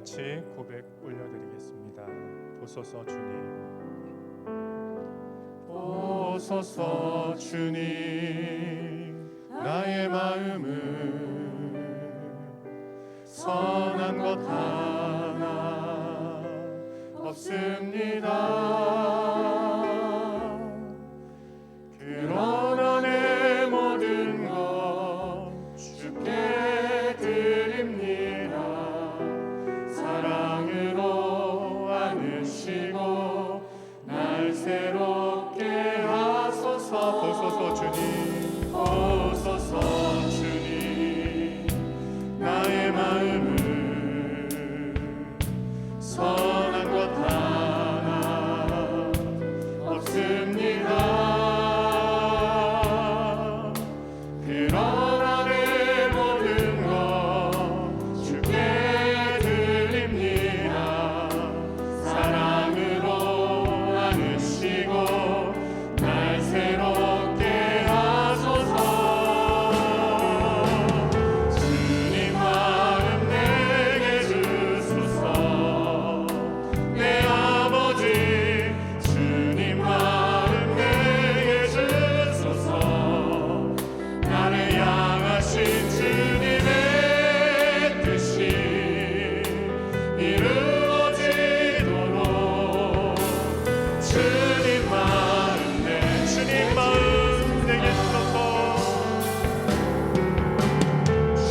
같이 고백 올려드리겠습니다. 보소서 주님, 보소서 주님, 나의 마음은 선한 것 하나 없습니다. 그러나 내 모든 것 주께 드립니다. 사랑으로 안으시고 날 새롭게 하소서. 보소서 주님, 보소서 주님, 나의 마음은 선한 것 하나 없습니다. 그러나 내 모든 것 주께 드립니다. 사랑으로 안으시고 날 새롭게 하소서. 주님 마음 내게 주소서. 내 아버지 주님 마음 내게 주소서. 나를 향하신 주님의 뜻이 이루어지도록 주님 마음 내게 주소서.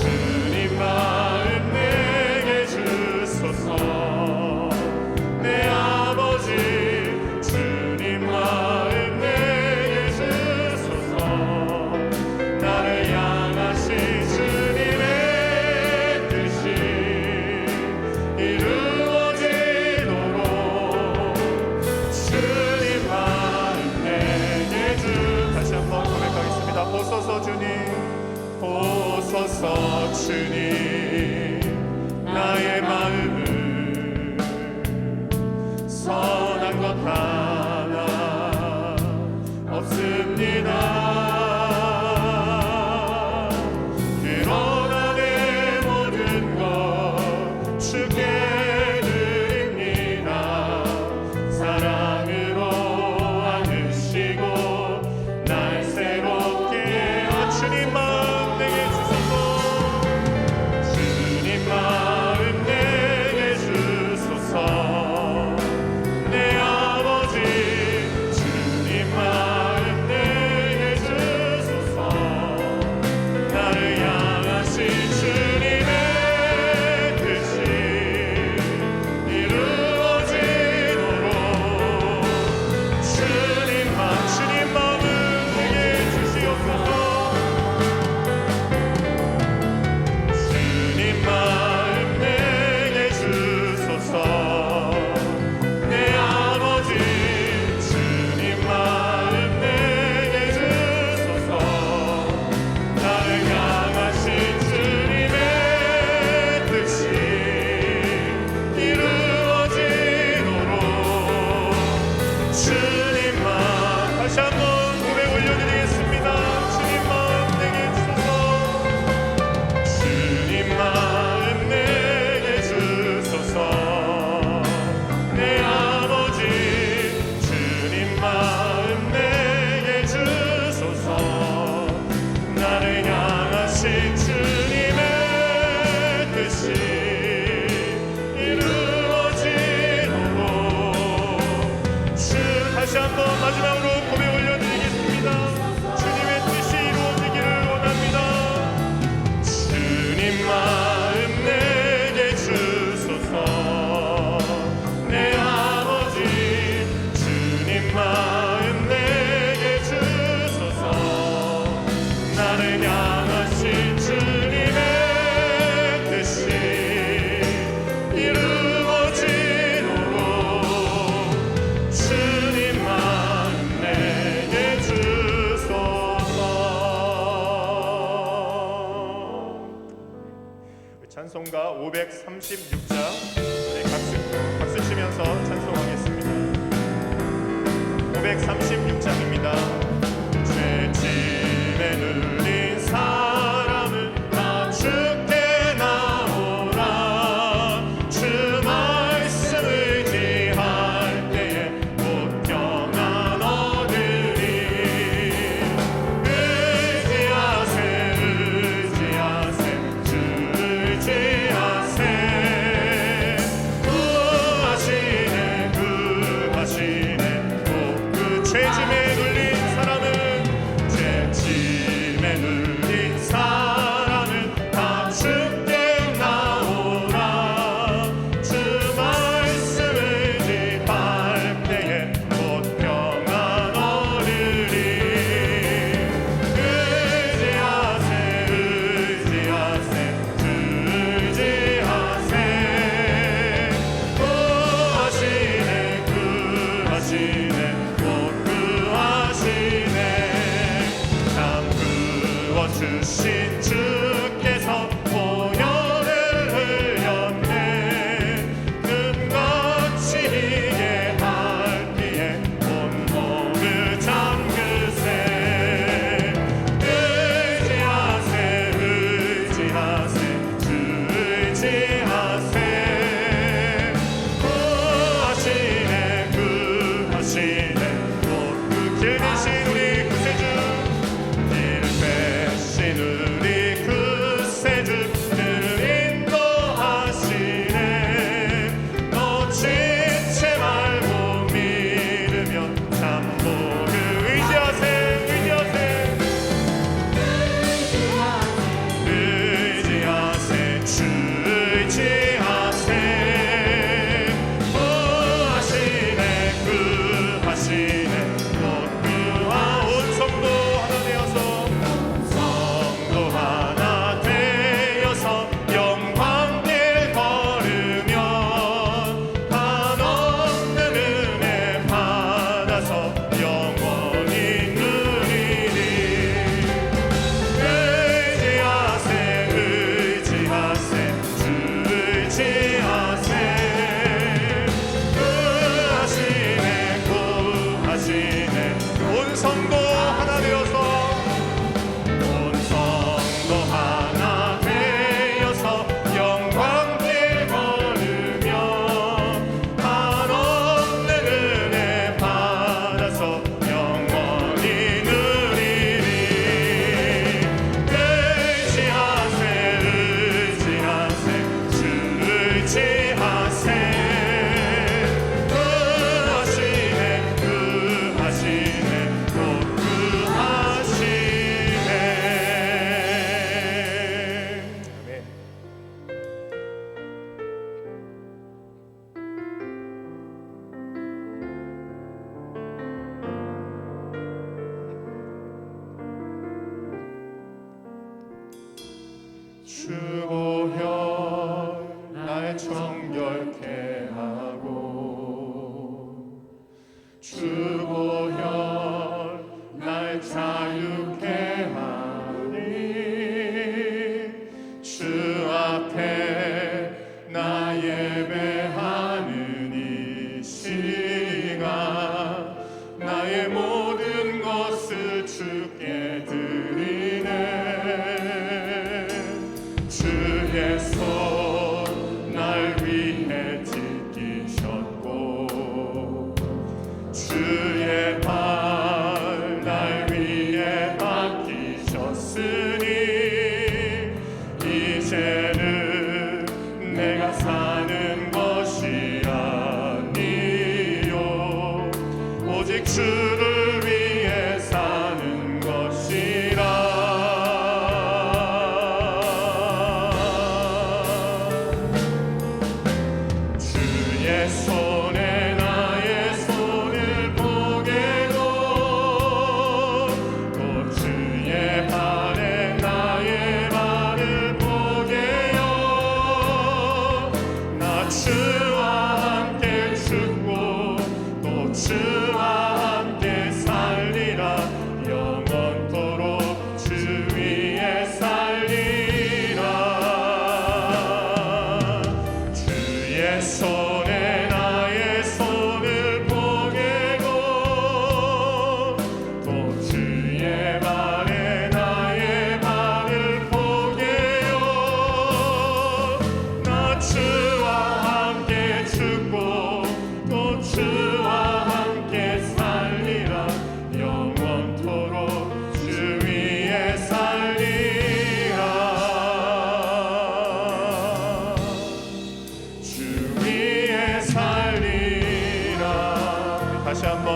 주님 마음 내게 주소서. 내 아버지 주님 마음 내게 주소서. 나를 향하신 주님의 뜻이 이루어지도록 주님 마음 내게 다시 한번 고백하겠습니다. 보소서 주님, 보소서 주님, 나의 마음은 선한 것 하나 없습니다. 그러나 내 모든 것 주께 드립니다. 사랑으로 안으시고 날 새롭게 주님 마음 내게 주소서. 주님 마음 내게 주소서. 내 아버지 주님 마음 내게 주소서. 나를 향하신 주님의 뜻이 이루어지도록 주님 마음을 내게 주시옵소서. 주님 마음 내게 주소서. 내 아버지 주님 마음 내게 주소서. 나를 향하신 주님의 뜻이 이루어지도록 주님 마음 다시 한번 고백 올려드리겠습니다. 주님 마음 내게 주소서. 주님 마음 내게 주소서. 내 아버지 주님 마음 내게 주소서. 나를 향하신 주님의 뜻이 이루어지도록 다시 한번 마지막으로 고백 올려드리겠습니다. 주님의 뜻이 이루어지기를 원합니다. 주님 마음 내게 주소서. 내 아버지 주님 마음 내게 주소서. 나를 향하신 주님의 뜻이 이루어지도록 주님 마음 내게 주소서. 찬송가 536장 박수 치면서 찬송하겠습니다. 536장입니다. 죄짐에 눌린 사람은 다 주께 나오라. 주 주께서 보혈을 흘렸네. 눈같이 희게 할기에 온몸을 잠그세. 의지하세 의지하세 주 의지하세. 구하시네 구하시네 길 대신 우리 구세주 길 대신 우리 구세주 그를 인도하시네. 너 지체 말고 믿으며 잠복을 의지하세 의지하세 의지하세 주 의지하세. 구하시네 구하시네 곧 구하 온 성도 하나 되어서 성도 하나 되어서 영광길 걸으면 한없는 은혜 받아서 영원히 누리리. 의지하세 의지하세 주 의지하세. 구하시네 구하시네 온 성도 하나 되어서 온 성도 하나 되어서 영광길 걸으면 한없는 은혜 받아서 영원히 누리리. 의지하세 의지하세 주 의지하세. 구하시네 구하시네 또 구하시네. 아멘. 주 보혈 날 정결케 하고 주 보혈 날 자유케 하니. 주 앞에 나 예배하는 이 시간 나의 모든 것을 주께 드리네. 주의 손 날 위해 찢기셨고 주의 발 날 위해 박히셨으니 이제는 내가 사는 것이 아니요 오직 주를 위해 사는 것이라. 주의 손에 나의 손을 보게도 또 주의 발에 나의 발을 보게요. 나 주와 함께 죽고 또 주와 함께 살리라. 영원토록 주 위에 살리라. 주의 손에 나의 손을 보게고 또 주의 발에 나의 발을 보게요. 나 주와 함께 죽고 또 주와 함께 살리라. 영원토록 주 위에 살리라. 주 위에 살리라. 다시 한번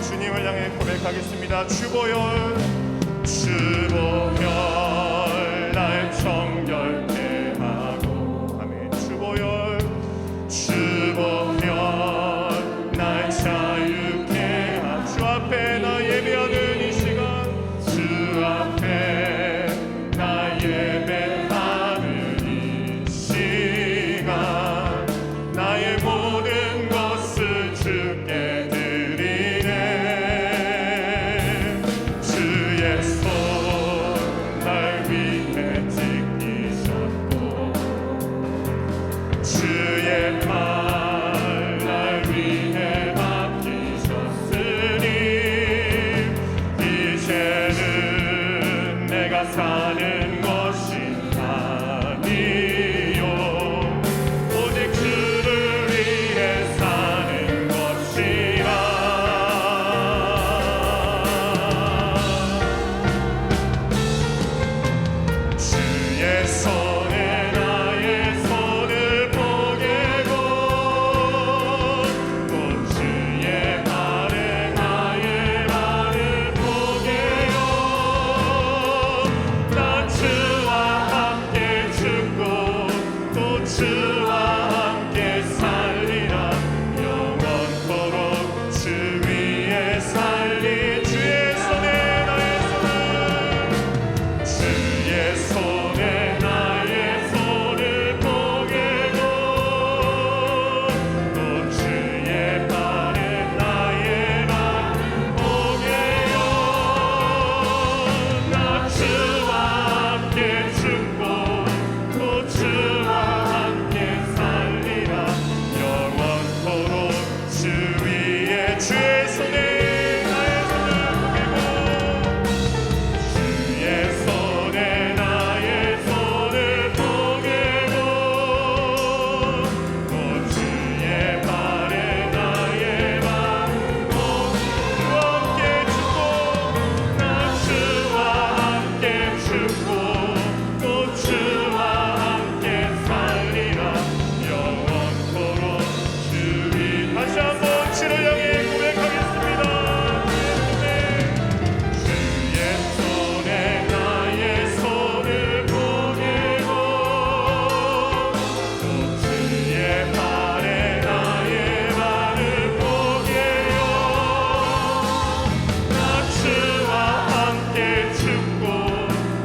주님을 향해 고백하겠습니다. 주보혈 주보혈 날 정결케 하고. 아멘. 주보혈 주보혈 날 자유케 하고. 주 앞에 나 예배하는 이 시간 주 앞에 나 예배하는 이 시간 나의 모든 것을 주께 드리네. 주 사는 것이 아니요 오직 주를 위해 사는 것이라. 주의 손에 나의 손을 포개고 또 주의 발에 나의 발을 포개요. 나 주와 함께 죽고 또 주와 함께 살리라. 영원토록 주 위에 살리. 주의 손에 나의 손을 주의 손에 나의 손을 포개고 또 주의 발에 나의 발 포개요. 나 주와 함께 죽고 또 주와 함께 살리라. 영원토록 주 위에 주의 손에 나의 손을 포개고 주의 손에 나의 손을 포개고 또 주의 발에 나의 발 포개고 함께 죽고 나 주와 함께 죽고 또 주와 함께 살리라. 영원토록 주 위. 다시 한번 주를 향해 고백하겠습니다. 주의 손에 나의 손을 포개고 또 주의 발에 나의 발을 포개요. 나 주와 함께 죽고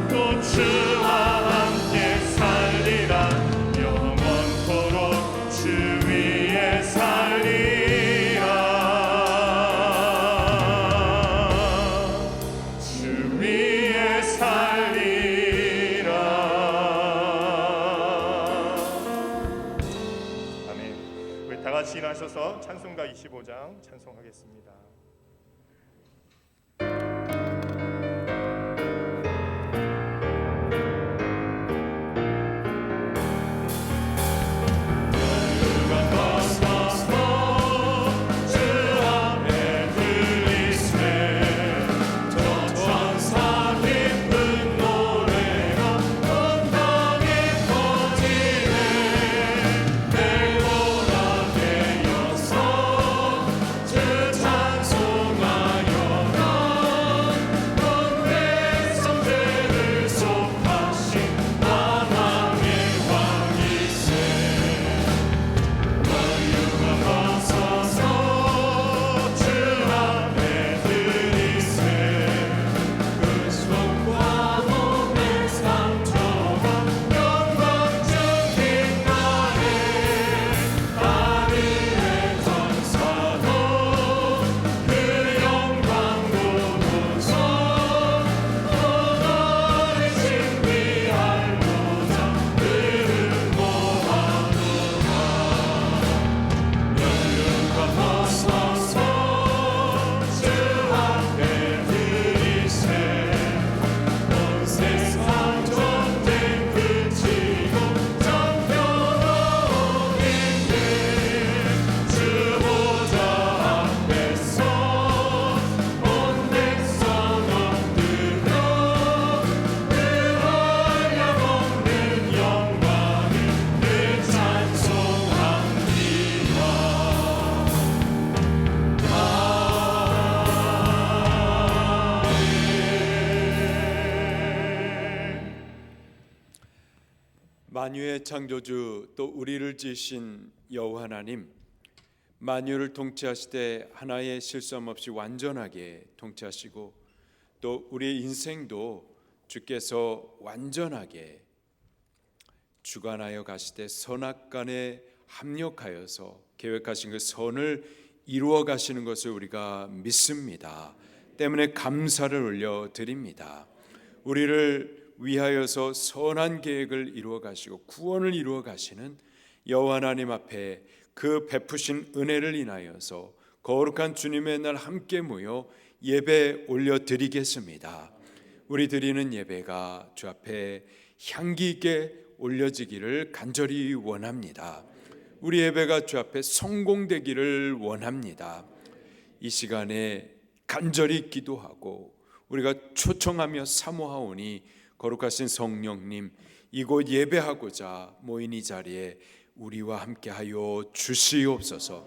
또 주와 함께 살리라. 영원토록 주 위에 살리라. 주 위에 살리라. 아멘. 우리 다 같이 일어나셔서 찬송가 25장 찬송하겠습니다. 만유의 창조주 또 우리를 지으신 여호와 하나님, 만유를 통치하시되 하나의 실수함 없이 완전하게 통치하시고 또 우리의 인생도 주께서 완전하게 주관하여 가시되 선악간에 합력하여서 계획하신 그 선을 이루어 가시는 것을 우리가 믿습니다. 때문에 감사를 올려드립니다. 우리를 위하여서 선한 계획을 이루어 가시고 구원을 이루어 가시는 여호와 하나님 앞에 그 베푸신 은혜를 인하여서 거룩한 주님의 날 함께 모여 예배 올려드리겠습니다. 우리 드리는 예배가 주 앞에 향기 있게 올려지기를 간절히 원합니다. 우리 예배가 주 앞에 성공되기를 원합니다. 이 시간에 간절히 기도하고 우리가 초청하며 사모하오니 거룩하신 성령님, 이곳 예배하고자 모인 이 자리에 우리와 함께하여 주시옵소서.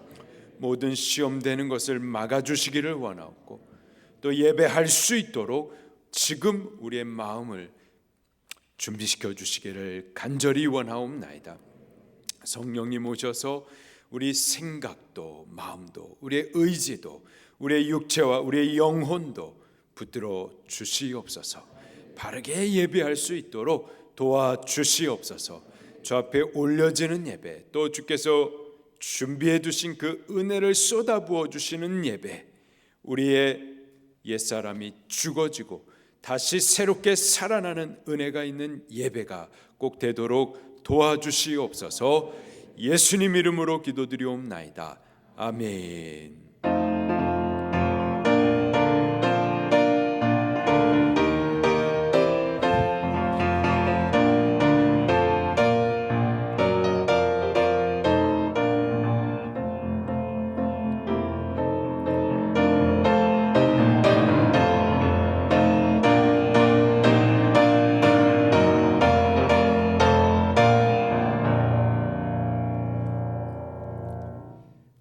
모든 시험되는 것을 막아주시기를 원하고 또 예배할 수 있도록 지금 우리의 마음을 준비시켜 주시기를 간절히 원하옵나이다. 성령님 오셔서 우리 생각도 마음도 우리의 의지도 우리의 육체와 우리의 영혼도 붙들어 주시옵소서. 바르게 예배할 수 있도록 도와주시옵소서. 주 앞에 올려지는 예배, 또 주께서 준비해 두신 그 은혜를 쏟아부어 주시는 예배, 우리의 옛사람이 죽어지고 다시 새롭게 살아나는 은혜가 있는 예배가 꼭 되도록 도와주시옵소서. 예수님 이름으로 기도드리옵나이다. 아멘.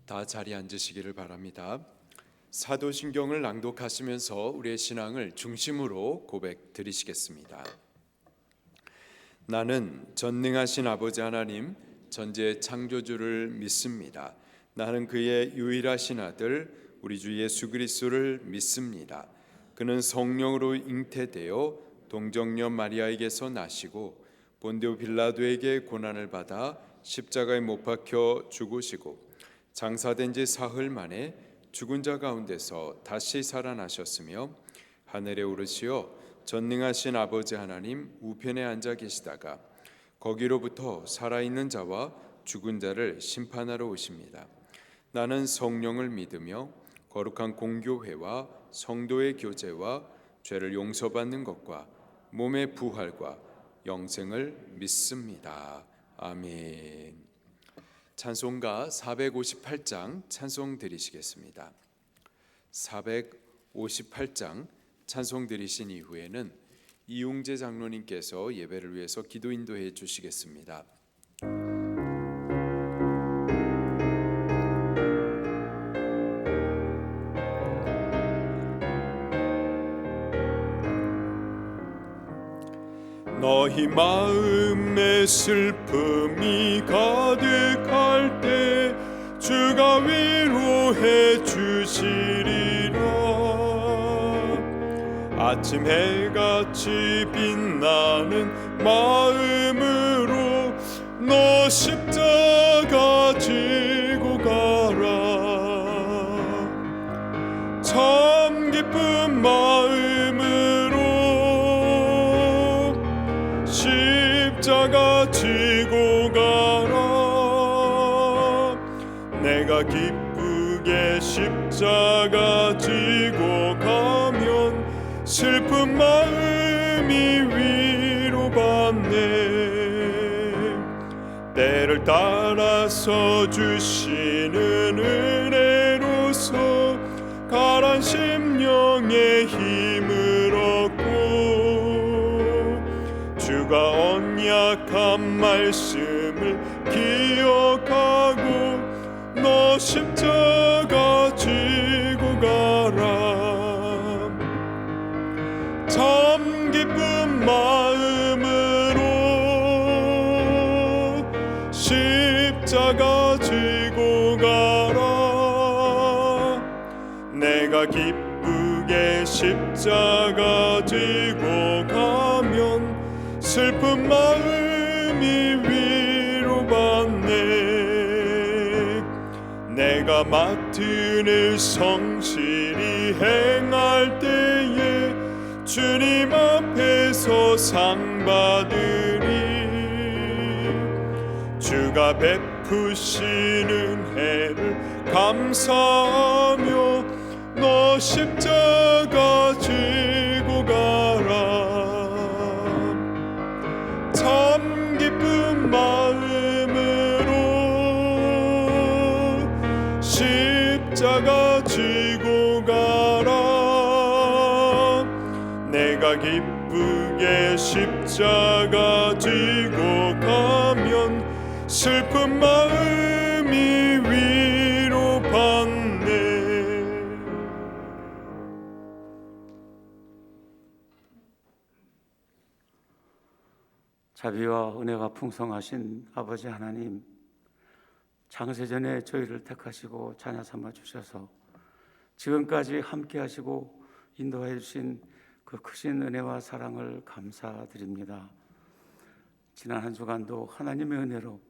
다 자리에 앉으시기를 바랍니다. 사도신경을 낭독하시면서 우리의 신앙을 중심으로 고백 드리시겠습니다. 나는 전능하신 아버지 하나님 전지의 창조주를 믿습니다. 나는 그의 유일하신 아들 우리 주 예수 그리스도를 믿습니다. 그는 성령으로 잉태되어 동정녀 마리아에게서 나시고 본디오 빌라도에게 고난을 받아 십자가에 못 박혀 죽으시고 장사된 지 사흘 만에 죽은 자 가운데서 다시 살아나셨으며 하늘에 오르시어 전능하신 아버지 하나님 우편에 앉아 계시다가 거기로부터 살아있는 자와 죽은 자를 심판하러 오십니다. 나는 성령을 믿으며 거룩한 공교회와 성도의 교제와 죄를 용서받는 것과 몸의 부활과 영생을 믿습니다. 아멘. 찬송가 458장 찬송 드리시겠습니다. 458장 찬송 드리신 이후에는 이웅재 장로님께서 예배를 위해서 기도 인도해 주시겠습니다. 너희 마음에 슬픔이 가득할 때 주가 위로해 주시리라. 아침 해같이 빛나는 마음으로 너 십자가 지고 가라. 참 기쁜 마음으로 십자가 지고 가라. 내가 기쁘게 십자가 지고 가면 슬픈 마음이 위로받네. 때를 따라서 주시는 은혜로서 가란 심령의 힘을 얻고 주가 언약한 말씀을 기억하고 너 십자가 지고 가라. 참 기쁜 마음으로 십자가 지고 가라. 내가 기쁘게 십자가 지고 가면 슬픈 마음이 위로받네. 내가 맡은 일 성실히 행할 때에 주님 앞에서 상 받으리. 주가 베푸시는 해를 감사하며 너 십자가 지고 가라. 십자가 지고 가라. 내가 기쁘게 십자가 지고 가면 슬픈 마음이 위로받네. 자비와 은혜가 풍성하신 아버지 하나님, 창세전에 저희를 택하시고 자녀 삼아 주셔서 지금까지 함께 하시고 인도해 주신 그 크신 은혜와 사랑을 감사드립니다. 지난 한 주간도 하나님의 은혜로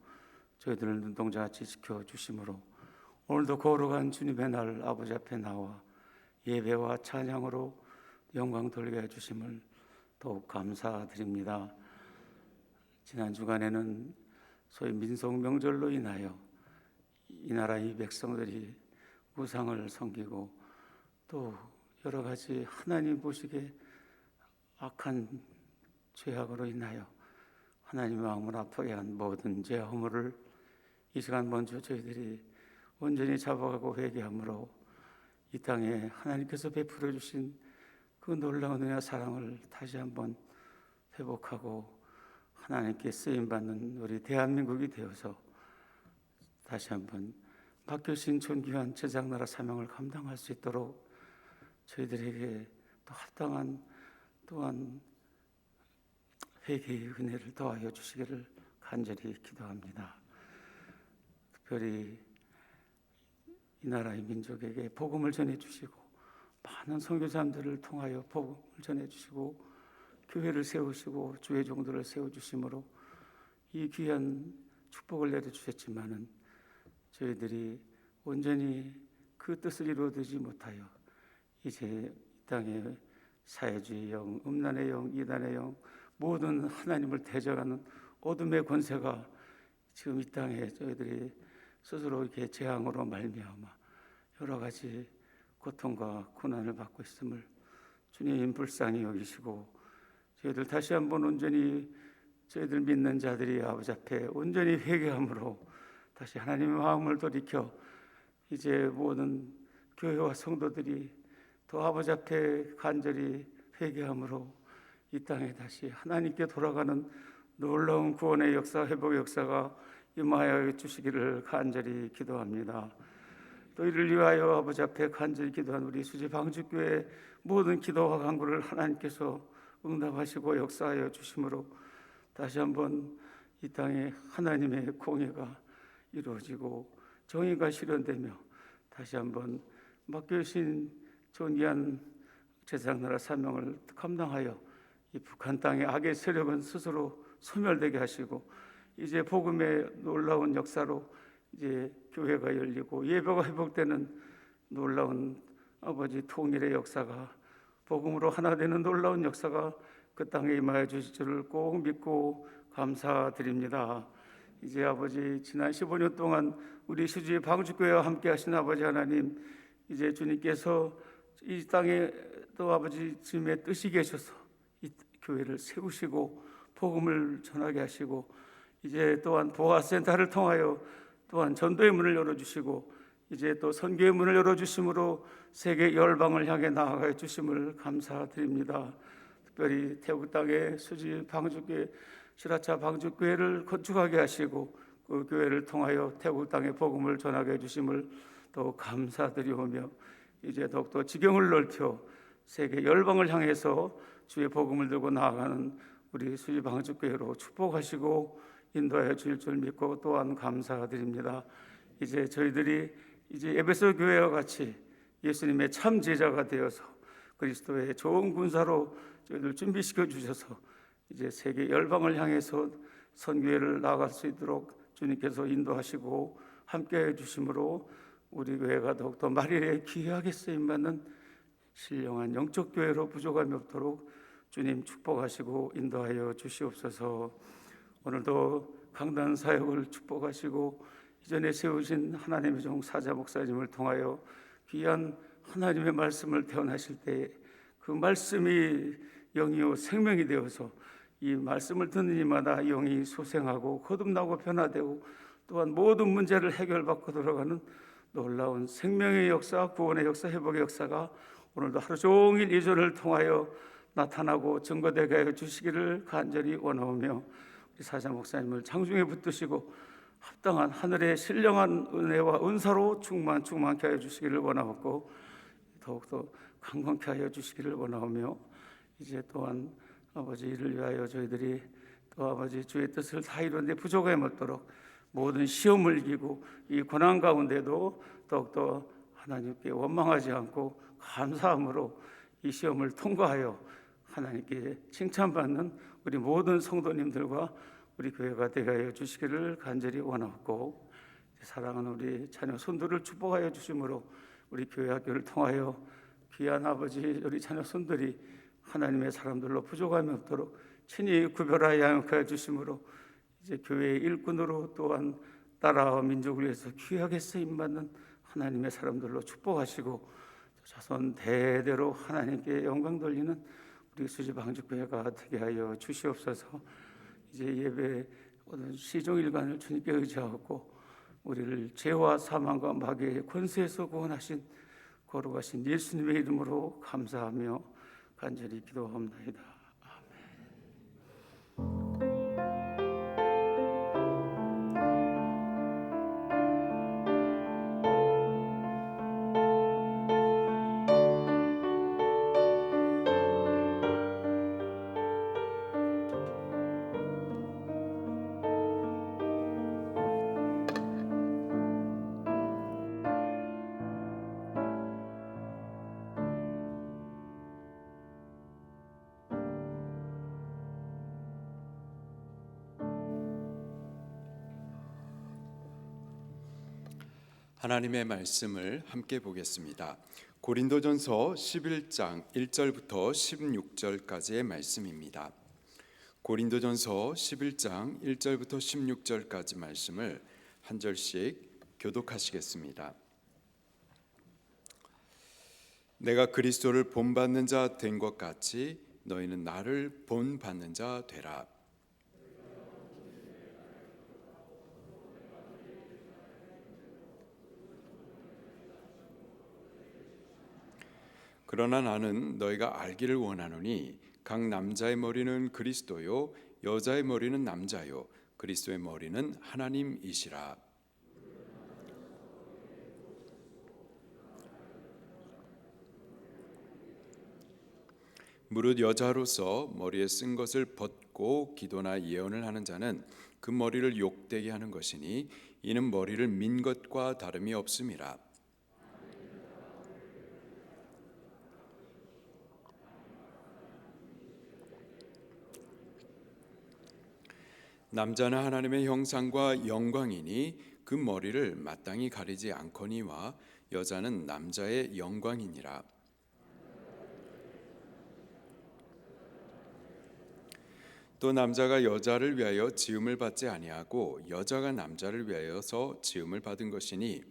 저희들을 눈동자같이 지켜주심으로 오늘도 거룩한 주님의 날 아버지 앞에 나와 예배와 찬양으로 영광 돌게 해주심을 더욱 감사드립니다. 지난 주간에는 소위 민속 명절로 인하여 이 나라 이 백성들이 우상을 섬기고 또 여러 가지 하나님 보시기에 악한 죄악으로 인하여 하나님의 마음을 아프게 한 모든 죄 허물을 이 시간 먼저 저희들이 온전히 잡아가고 회개함으로 이 땅에 하나님께서 베풀어 주신 그 놀라운 은혜와 사랑을 다시 한번 회복하고 하나님께 쓰임받는 우리 대한민국이 되어서 다시 한번 맡겨진 존귀한 제장나라 사명을 감당할 수 있도록 저희들에게 또 합당한 또한 회개의 은혜를 더하여 주시기를 간절히 기도합니다. 특별히 이 나라의 민족에게 복음을 전해주시고 많은 선교사님들을 통하여 복음을 전해주시고 교회를 세우시고 주의 종들을 세워주심으로 이 귀한 축복을 내려주셨지만은 저희들이 온전히 그 뜻을 이루어내지 못하여 이제 이 땅에 사회주의 영, 음란의 영, 이단의 영, 모든 하나님을 대적하는 어둠의 권세가 지금 이 땅에 저희들이 스스로 이렇게 재앙으로 말미암아 여러 가지 고통과 고난을 받고 있음을 주님 불쌍히 여기시고 저희들 다시 한번 온전히 저희들 믿는 자들이 아버지 앞에 온전히 회개함으로 다시 하나님의 마음을 돌이켜 이제 모든 교회와 성도들이 또 아버지 앞에 간절히 회개함으로 이 땅에 다시 하나님께 돌아가는 놀라운 구원의 역사, 회복의 역사가 임하여 주시기를 간절히 기도합니다. 또 이를 위하여 아버지 앞에 간절히 기도한 우리 수지 방주교회 모든 기도와 간구를 하나님께서 응답하시고 역사하여 주심으로 다시 한번 이 땅에 하나님의 공의가 이루어지고 정의가 실현되며 다시 한번 맡겨주신 존귀한 제사장나라 사명을 감당하여 이 북한 땅의 악의 세력은 스스로 소멸되게 하시고 이제 복음의 놀라운 역사로 이제 교회가 열리고 예배가 회복되는 놀라운 아버지 통일의 역사가 복음으로 하나 되는 놀라운 역사가 그 땅에 임하여 주실 줄을 꼭 믿고 감사드립니다. 이제 아버지 지난 15년 동안 우리 수지 방주교회와 함께 하신 아버지 하나님 이제 주님께서 이 땅에 또 아버지 주님의 뜻이 계셔서 이 교회를 세우시고 복음을 전하게 하시고 이제 또한 보아센터를 통하여 또한 전도의 문을 열어주시고 이제 또 선교의 문을 열어주심으로 세계 열방을 향해 나아가 주심을 감사드립니다. 특별히 태국 땅의 수지 방주교회 시라차 방주교회를 건축하게 하시고 그 교회를 통하여 태국 땅의 복음을 전하게 해주심을 또 감사드리오며 이제 더욱더 지경을 넓혀 세계 열방을 향해서 주의 복음을 들고 나아가는 우리 수지 방주교회로 축복하시고 인도하여 주실 줄 믿고 또한 감사드립니다. 이제 저희들이 이제 에베소 교회와 같이 예수님의 참 제자가 되어서 그리스도의 좋은 군사로 저희들 준비시켜 주셔서 이제 세계 열방을 향해서 선교회를 나아갈 수 있도록 주님께서 인도하시고 함께해 주심으로 우리 교회가 더욱더 말일에 귀하게 쓰임받는 신령한 영적 교회로 부족함이 없도록 주님 축복하시고 인도하여 주시옵소서. 오늘도 강단 사역을 축복하시고 이전에 세우신 하나님의 종 사자 목사님을 통하여 귀한 하나님의 말씀을 태어나실 때 그 말씀이 영이요 생명이 되어서 이 말씀을 듣는 이마다 영이 소생하고 거듭나고 변화되고 또한 모든 문제를 해결받고 돌아가는 놀라운 생명의 역사, 구원의 역사, 회복의 역사가 오늘도 하루 종일 이 전을 통하여 나타나고 증거되게 하여 주시기를 간절히 원하오며, 우리 사자 목사님을 장중에 붙드시고 합당한 하늘의 신령한 은혜와 은사로 충만케 하여 주시기를 원하옵고, 더욱더 강건케 하여 주시기를 원하오며, 이제 또한 아버지 이를 위하여 저희들이 또 아버지 주의 뜻을 다 이루는데 부족함이 없도록 모든 시험을 이기고 이 고난 가운데도 더욱더 하나님께 원망하지 않고 감사함으로 이 시험을 통과하여 하나님께 칭찬받는 우리 모든 성도님들과 우리 교회가 되게 하여 주시기를 간절히 원하고, 사랑하는 우리 자녀 손들을 축복하여 주심으로 우리 교회 학교를 통하여 귀한 아버지 우리 자녀 손들이 하나님의 사람들로 부족함이 없도록 친히 구별하여 양육하여 주심으로 이제 교회의 일꾼으로 또한 나라와 민족을 위해서 귀하게 쓰임받는 하나님의 사람들로 축복하시고, 자손 대대로 하나님께 영광 돌리는 우리 수지방직교회가 되게 하여 주시옵소서. 이제 예배 오늘 시종일관을 주님께 의지하고 우리를 죄와 사망과 마귀의 권세에서 구원하신 거룩하신 예수님의 이름으로 감사하며 간절히 기도합니다. 하나님의 말씀을 함께 보겠습니다. 고린도전서 11장 1절부터 16절까지의 말씀입니다. 고린도전서 11장 1절부터 16절까지 말씀을 한 절씩 교독하시겠습니다. 내가 그리스도를 본받는 자 된 것 같이 너희는 나를 본받는 자 되라. 그러나 나는 너희가 알기를 원하노니 각 남자의 머리는 그리스도요 여자의 머리는 남자요 그리스도의 머리는 하나님이시라. 무릇 여자로서 머리에 쓴 것을 벗고 기도나 예언을 하는 자는 그 머리를 욕되게 하는 것이니 이는 머리를 민 것과 다름이 없음이라. 남자는 하나님의 형상과 영광이니 그 머리를 마땅히 가리지 않거니와 여자는 남자의 영광이니라. 또 남자가 여자를 위하여 지음을 받지 아니하고 여자가 남자를 위하여서 지음을 받은 것이니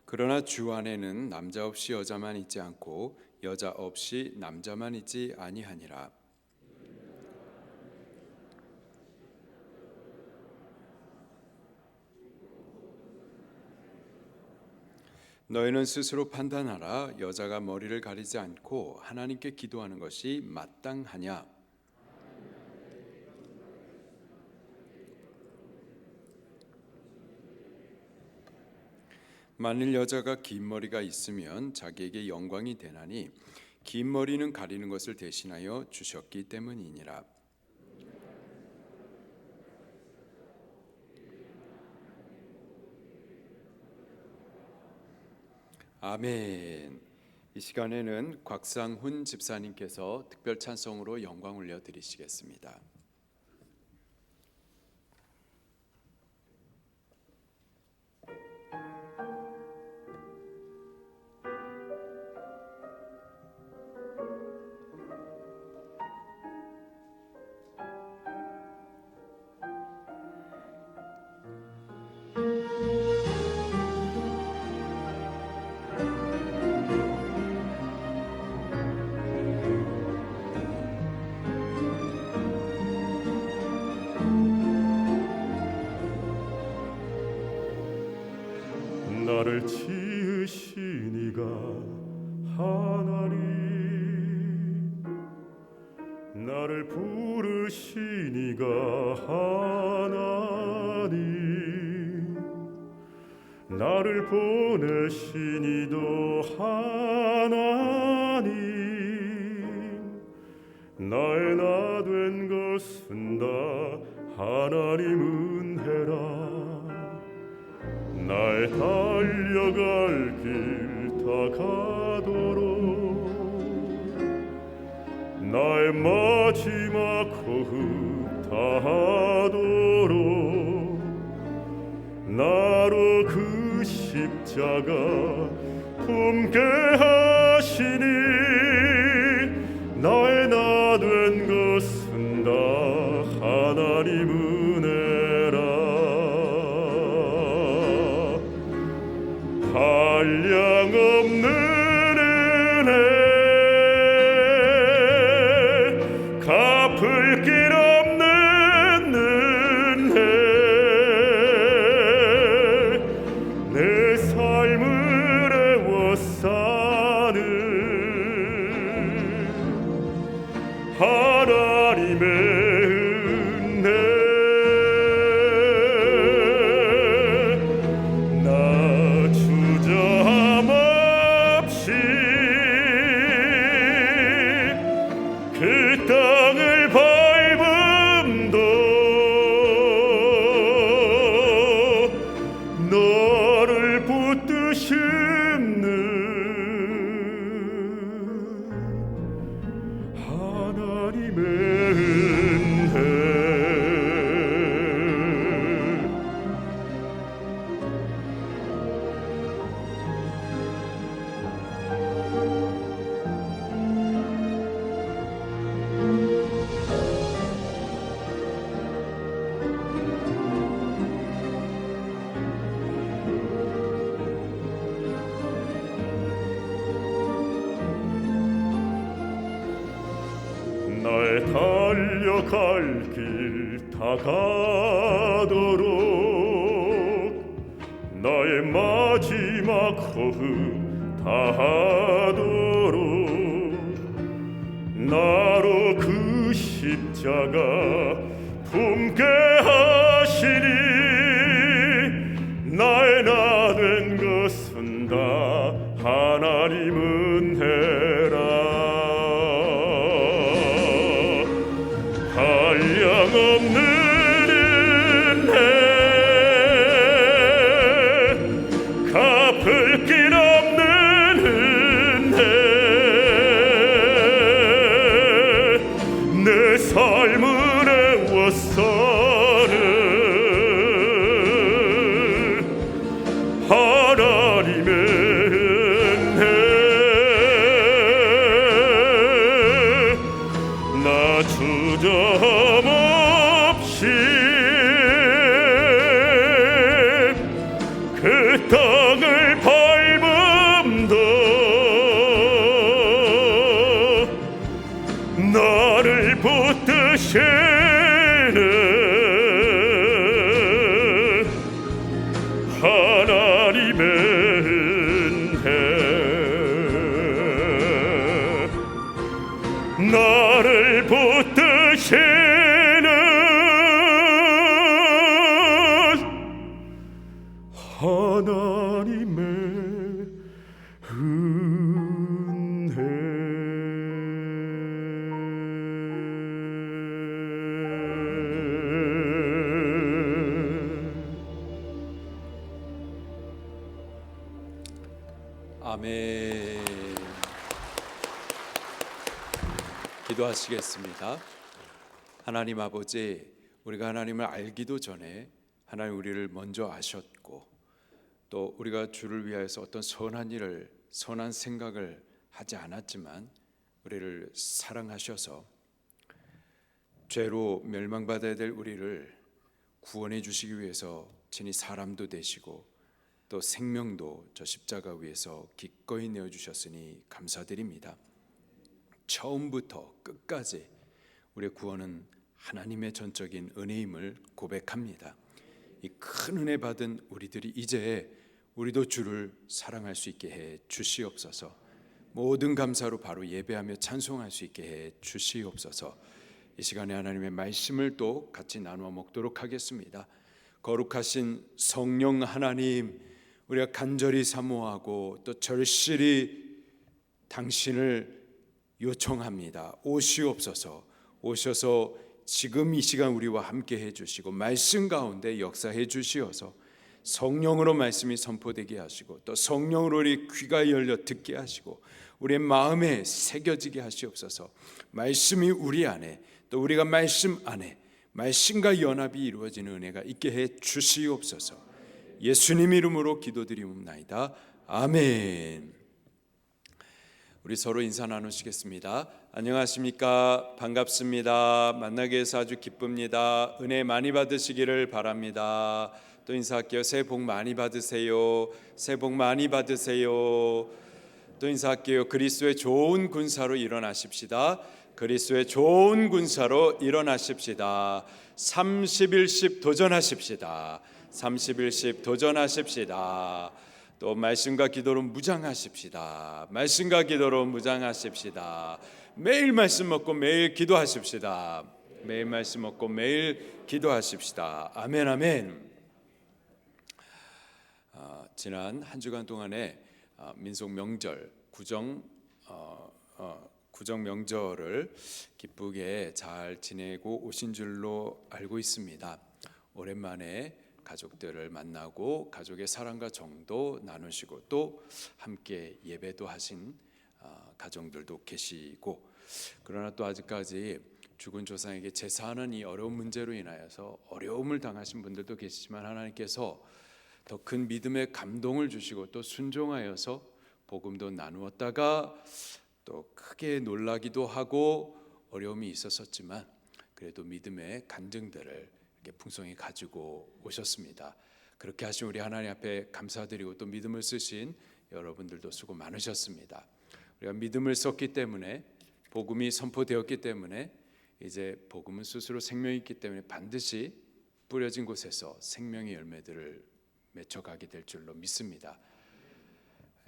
그러나 주 안에는 남자 없이 여자만 있지 않고 여자 없이 남자만 있지 아니하니라. 너희는 스스로 판단하라. 여자가 머리를 가리지 않고 하나님께 기도하는 것이 마땅하냐? 만일 여자가 긴 머리가 있으면 자기에게 영광이 되나니 긴 머리는 가리는 것을 대신하여 주셨기 때문이니라. 아멘. 이 시간에는 곽상훈 집사님께서 특별 찬송으로 영광 올려 드리시겠습니다. 하나님 나를 부르신 이가 하나님 나를 보내신 이도 하나님 나의 나 된 것은 다 하나님 은혜라 나의 달려갈 길 다 가도록 나의 마지막 호흡 다하도록 나로 그 십자가 품게 하시니 나의 나 된 것은 다 하나님 은혜라 한량없는 은혜 갚을 길 없는 은혜 내 삶을 애워싸는 하나님의 은혜 나 주저함 없이 그 땅을 밟음도 너를 붙드심는 하나님의 은혜 나의 달려갈 길 다 가도록 나의 마지막 호흡 다하도록 나로 그 십자가 품게 하시니 나의 나 된 것은 다 하나님 은혜라 한량없는 은혜 갚을 길 없는 은혜 내 삶을 애워싸는 하나님의 은혜 나 주저함 없이 그 땅을 밟음도 나를 붙드시는 하나님의 은혜 나를 붙드시는 하나님의 아멘. 기도하시겠습니다. 하나님 아버지, 우리가 하나님을 알기도 전에 하나님 우리를 먼저 아셨고 또 우리가 주를 위하여서 어떤 선한 일을 선한 생각을 하지 않았지만 우리를 사랑하셔서 죄로 멸망받아야 될 우리를 구원해 주시기 위해서 친히 사람도 되시고 또 생명도 저 십자가 위에서 기꺼이 내어주셨으니 감사드립니다. 처음부터 끝까지 우리의 구원은 하나님의 전적인 은혜임을 고백합니다. 이 큰 은혜 받은 우리들이 이제 우리도 주를 사랑할 수 있게 해 주시옵소서. 모든 감사로 바로 예배하며 찬송할 수 있게 해 주시옵소서. 이 시간에 하나님의 말씀을 또 같이 나누어 먹도록 하겠습니다. 거룩하신 성령 하나님, 우리가 간절히 사모하고 또 절실히 당신을 요청합니다. 오시옵소서. 오셔서 지금 이 시간 우리와 함께 해주시고 말씀 가운데 역사해 주시어서 성령으로 말씀이 선포되게 하시고 또 성령으로 우리 귀가 열려 듣게 하시고 우리의 마음에 새겨지게 하시옵소서. 말씀이 우리 안에 또 우리가 말씀 안에 말씀과 연합이 이루어지는 은혜가 있게 해 주시옵소서. 예수님 이름으로 기도드리옵나이다. 아멘. 우리 서로 인사 나누시겠습니다. 안녕하십니까? 반갑습니다. 만나게 해서 아주 기쁩니다. 은혜 많이 받으시기를 바랍니다. 또 인사할게요. 새해 복 많이 받으세요. 새해 복 많이 받으세요. 또 인사할게요. 그리스도의 좋은 군사로 일어나십시다. 그리스도의 좋은 군사로 일어나십시다. 30일씩 도전하십시다. 30일씩 도전하십시다. 또 말씀과 기도로 무장하십시다. 말씀과 기도로 무장하십시다. 매일 말씀 먹고 매일 기도하십시다. 매일 말씀 먹고 매일 기도하십시다. 아멘 아멘. 지난 한 주간 동안에 민속 명절 구정 명절을 기쁘게 잘 지내고 오신 줄로 알고 있습니다. 오랜만에 가족들을 만나고 가족의 사랑과 정도 나누시고 또 함께 예배도 하신 가정들도 계시고, 그러나 또 아직까지 죽은 조상에게 제사하는 이 어려운 문제로 인하여서 어려움을 당하신 분들도 계시지만 하나님께서 더 큰 믿음의 감동을 주시고 또 순종하여서 복음도 나누었다가 또 크게 놀라기도 하고 어려움이 있었지만 그래도 믿음의 간증들을 이렇게 풍성히 가지고 오셨습니다. 그렇게 하신 우리 하나님 앞에 감사드리고 또 믿음을 쓰신 여러분들도 수고 많으셨습니다. 우리가 믿음을 썼기 때문에 복음이 선포되었기 때문에 이제 복음은 스스로 생명이 있기 때문에 반드시 뿌려진 곳에서 생명의 열매들을 맺혀가게 될 줄로 믿습니다.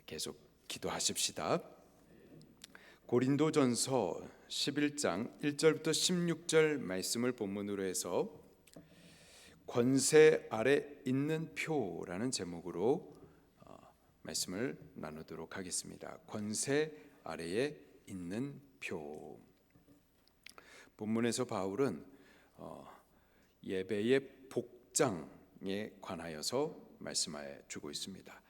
계속 기도하십시다. 고린도전서 11장 1절부터 16절 말씀을 본문으로 해서 권세 아래 있는 표라는 제목으로 말씀을 나누도록 하겠습니다. 권세 아래에 있는 표. 본문에서 바울은 예배의 복장에 관하여서 말씀해 주고 있습니다.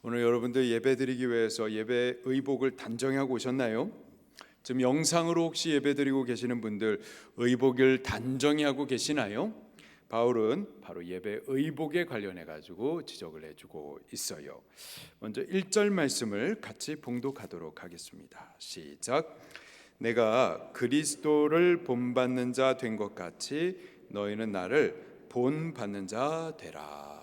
오늘 여러분들 예배드리기 위해서 예배 의복을 단정하고 오셨나요? 지금 영상으로 혹시 예배드리고 계시는 분들 의복을 단정히 하고 계시나요? 바울은 바로 예배 의복에 관련해 가지고 지적을 해주고 있어요. 먼저 1절 말씀을 같이 봉독하도록 하겠습니다. 시작. 내가 그리스도를 본받는 자 된 것 같이 너희는 나를 본받는 자 되라.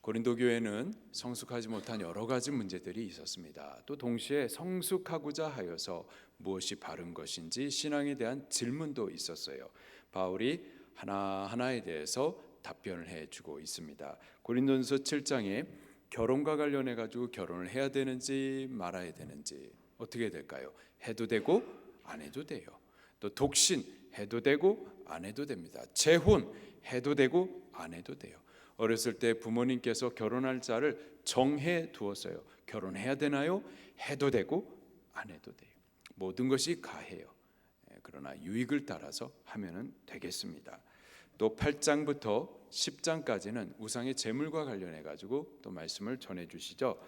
고린도 교회는 성숙하지 못한 여러 가지 문제들이 있었습니다. 또 동시에 성숙하고자 하여서 무엇이 바른 것인지 신앙에 대한 질문도 있었어요. 바울이 하나하나에 대해서 답변을 해주고 있습니다. 고린도전서 7장에 결혼과 관련해 가지고 결혼을 해야 되는지 말아야 되는지 어떻게 될까요? 해도 되고 안 해도 돼요. 또 독신 해도 되고 안 해도 됩니다. 재혼 해도 되고 안 해도 돼요. 어렸을 때 부모님께서 결혼할 자를 정해 두었어요. 결혼해야 되나요? 해도 되고 안 해도 돼요. 모든 것이 가해요. 그러나 유익을 따라서 하면은 되겠습니다. 또 8장부터 10장까지는 우상의 제물과 관련해 가지고 또 말씀을 전해 주시죠.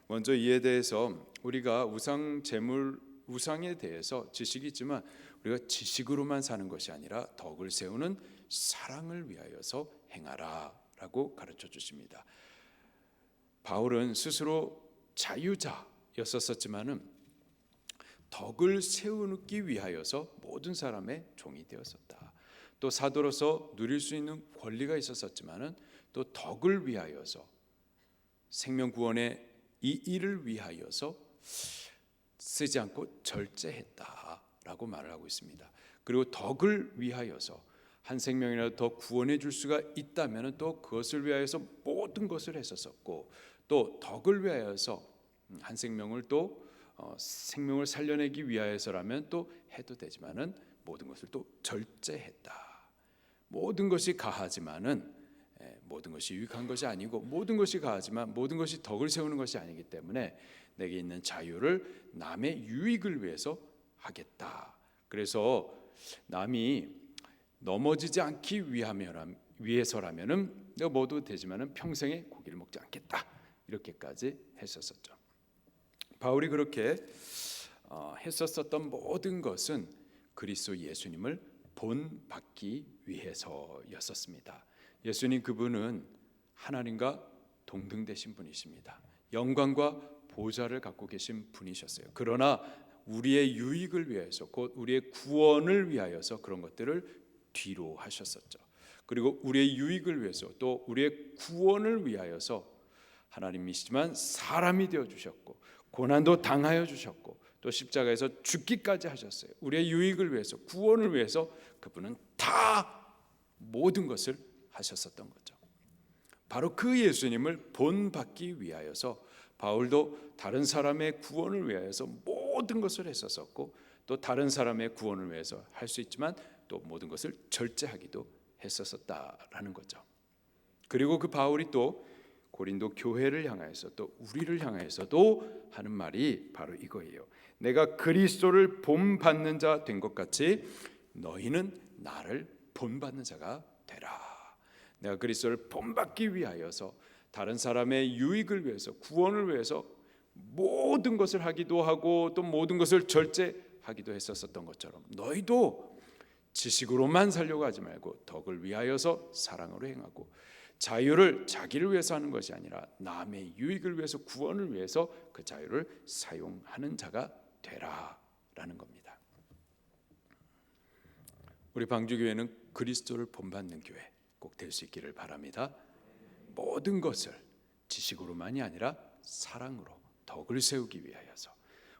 먼저 이에 대해서 우리가 우상에 대해서 지식이 있지만 우리가 지식으로만 사는 것이 아니라 덕을 세우는 사랑을 위하여서 행하라라고 가르쳐 주십니다. 바울은 스스로 자유자였었지만은 덕을 세우기 위하여서 모든 사람의 종이 되었었다. 또 사도로서 누릴 수 있는 권리가 있었지만은 또 덕을 위하여서 생명 구원의 이 일을 위하여서 쓰지 않고 절제했다라고 말을 하고 있습니다. 그리고 덕을 위하여서 한 생명이라도 더 구원해 줄 수가 있다면 또 그것을 위하여서 모든 것을 했었고 또 덕을 위하여서 한 생명을 또 생명을 살려내기 위하여서라면 또 해도 되지만은 모든 것을 또 절제했다. 모든 것이 가하지만은 모든 것이 유익한 것이 아니고, 모든 것이 가하지만 모든 것이 덕을 세우는 것이 아니기 때문에 내게 있는 자유를 남의 유익을 위해서 하겠다. 그래서 남이 넘어지지 않기 위해서라면은 내가 뭐도 되지만은 평생에 고기를 먹지 않겠다. 이렇게까지 했었었죠. 바울이 그렇게 했었었던 모든 것은 그리스도 예수님을 본받기 위해서였었습니다. 예수님, 그분은 하나님과 동등되신 분이십니다. 영광과 보좌를 갖고 계신 분이셨어요. 그러나 우리의 유익을 위해서, 곧 우리의 구원을 위하여서 그런 것들을 뒤로 하셨었죠. 그리고 우리의 유익을 위해서, 또 우리의 구원을 위하여서 하나님이시지만 사람이 되어 주셨고, 고난도 당하여 주셨고, 또 십자가에서 죽기까지 하셨어요. 우리의 유익을 위해서, 구원을 위해서 그분은 다 모든 것을 하셨었던 거죠. 바로 그 예수님을 본받기 위하여서 바울도 다른 사람의 구원을 위하여서 모든 것을 했었었고, 또 다른 사람의 구원을 위해서 할 수 있지만 또 모든 것을 절제하기도 했었었다라는 거죠. 그리고 그 바울이 또 고린도 교회를 향하여서, 또 우리를 향하여서도 하는 말이 바로 이거예요. 내가 그리스도를 본받는 자 된 것 같이 너희는 나를 본받는 자가 되라. 내가 그리스도를 본받기 위하여서, 다른 사람의 유익을 위해서, 구원을 위해서 모든 것을 하기도 하고 또 모든 것을 절제하기도 했었던 것처럼 너희도 지식으로만 살려고 하지 말고 덕을 위하여서 사랑으로 행하고, 자유를 자기를 위해서 하는 것이 아니라 남의 유익을 위해서, 구원을 위해서 그 자유를 사용하는 자가 되라라는 겁니다. 우리 방주교회는 그리스도를 본받는 교회 꼭 될 수 있기를 바랍니다. 모든 것을 지식으로만이 아니라 사랑으로, 덕을 세우기 위하여서,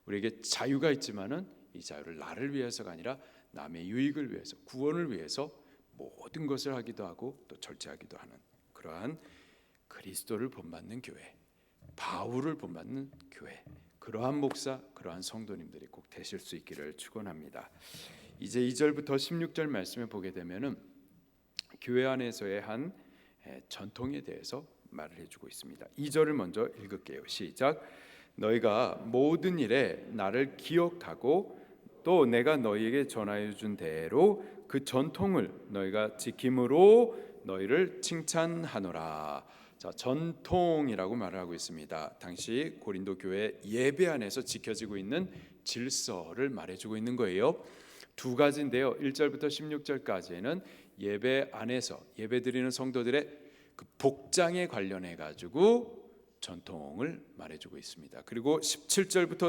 우리에게 자유가 있지만은 이 자유를 나를 위해서가 아니라 남의 유익을 위해서, 구원을 위해서 모든 것을 하기도 하고 또 절제하기도 하는 그러한 그리스도를 본받는 교회, 바울을 본받는 교회, 그러한 목사, 그러한 성도님들이 꼭 되실 수 있기를 축원합니다. 이제 2절부터 16절 말씀을 보게 되면은 교회 안에서의 한 전통에 대해서 말을 해주고 있습니다. 2절을 먼저 읽을게요. 시작. 너희가 모든 일에 나를 기억하고 또 내가 너희에게 전하여 준 대로 그 전통을 너희가 지킴으로 너희를 칭찬하노라. 자, 전통이라고 말을 하고 있습니다. 당시 고린도 교회 예배 안에서 지켜지고 있는 질서를 말해주고 있는 거예요. 두 가지인데요. 1절부터 16절까지는 예배 안에서 예배드리는 성도들의 그 복장에 관련해 가지고 전통을 말해주고 있습니다. 그리고 17절부터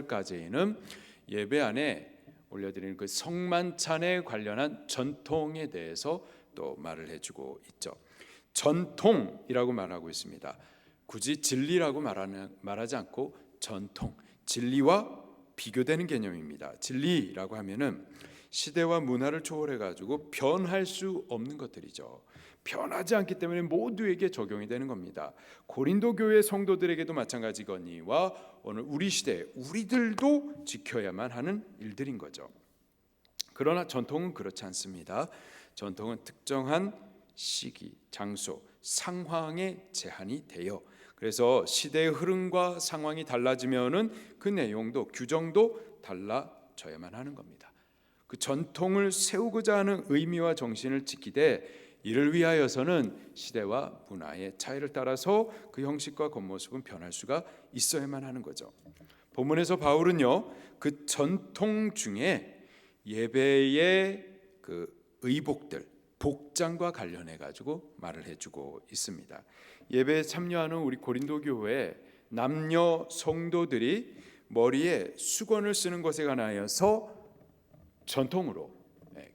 34절까지는 예배 안에 올려드리는 그 성만찬에 관련한 전통에 대해서 또 말을 해주고 있죠. 전통이라고 말하고 있습니다. 굳이 진리라고 말하지 않고 전통, 진리와 비교되는 개념입니다. 진리라고 하면은 시대와 문화를 초월해 가지고 변할 수 없는 것들이죠. 변하지 않기 때문에 모두에게 적용이 되는 겁니다. 고린도 교회 성도들에게도 마찬가지거니와 오늘 우리 시대에 우리들도 지켜야만 하는 일들인 거죠. 그러나 전통은 그렇지 않습니다. 전통은 특정한 시기, 장소, 상황에 제한이 돼요. 그래서 시대의 흐름과 상황이 달라지면은 그 내용도, 규정도 달라져야만 하는 겁니다. 그 전통을 세우고자 하는 의미와 정신을 지키되 이를 위하여서는 시대와 문화의 차이를 따라서 그 형식과 겉모습은 변할 수가 있어야만 하는 거죠. 본문에서 바울은요, 그 전통 중에 예배의 그 의복들, 복장과 관련해 가지고 말을 해주고 있습니다. 예배에 참여하는 우리 고린도 교회 남녀 성도들이 머리에 수건을 쓰는 것에 관하여서 전통으로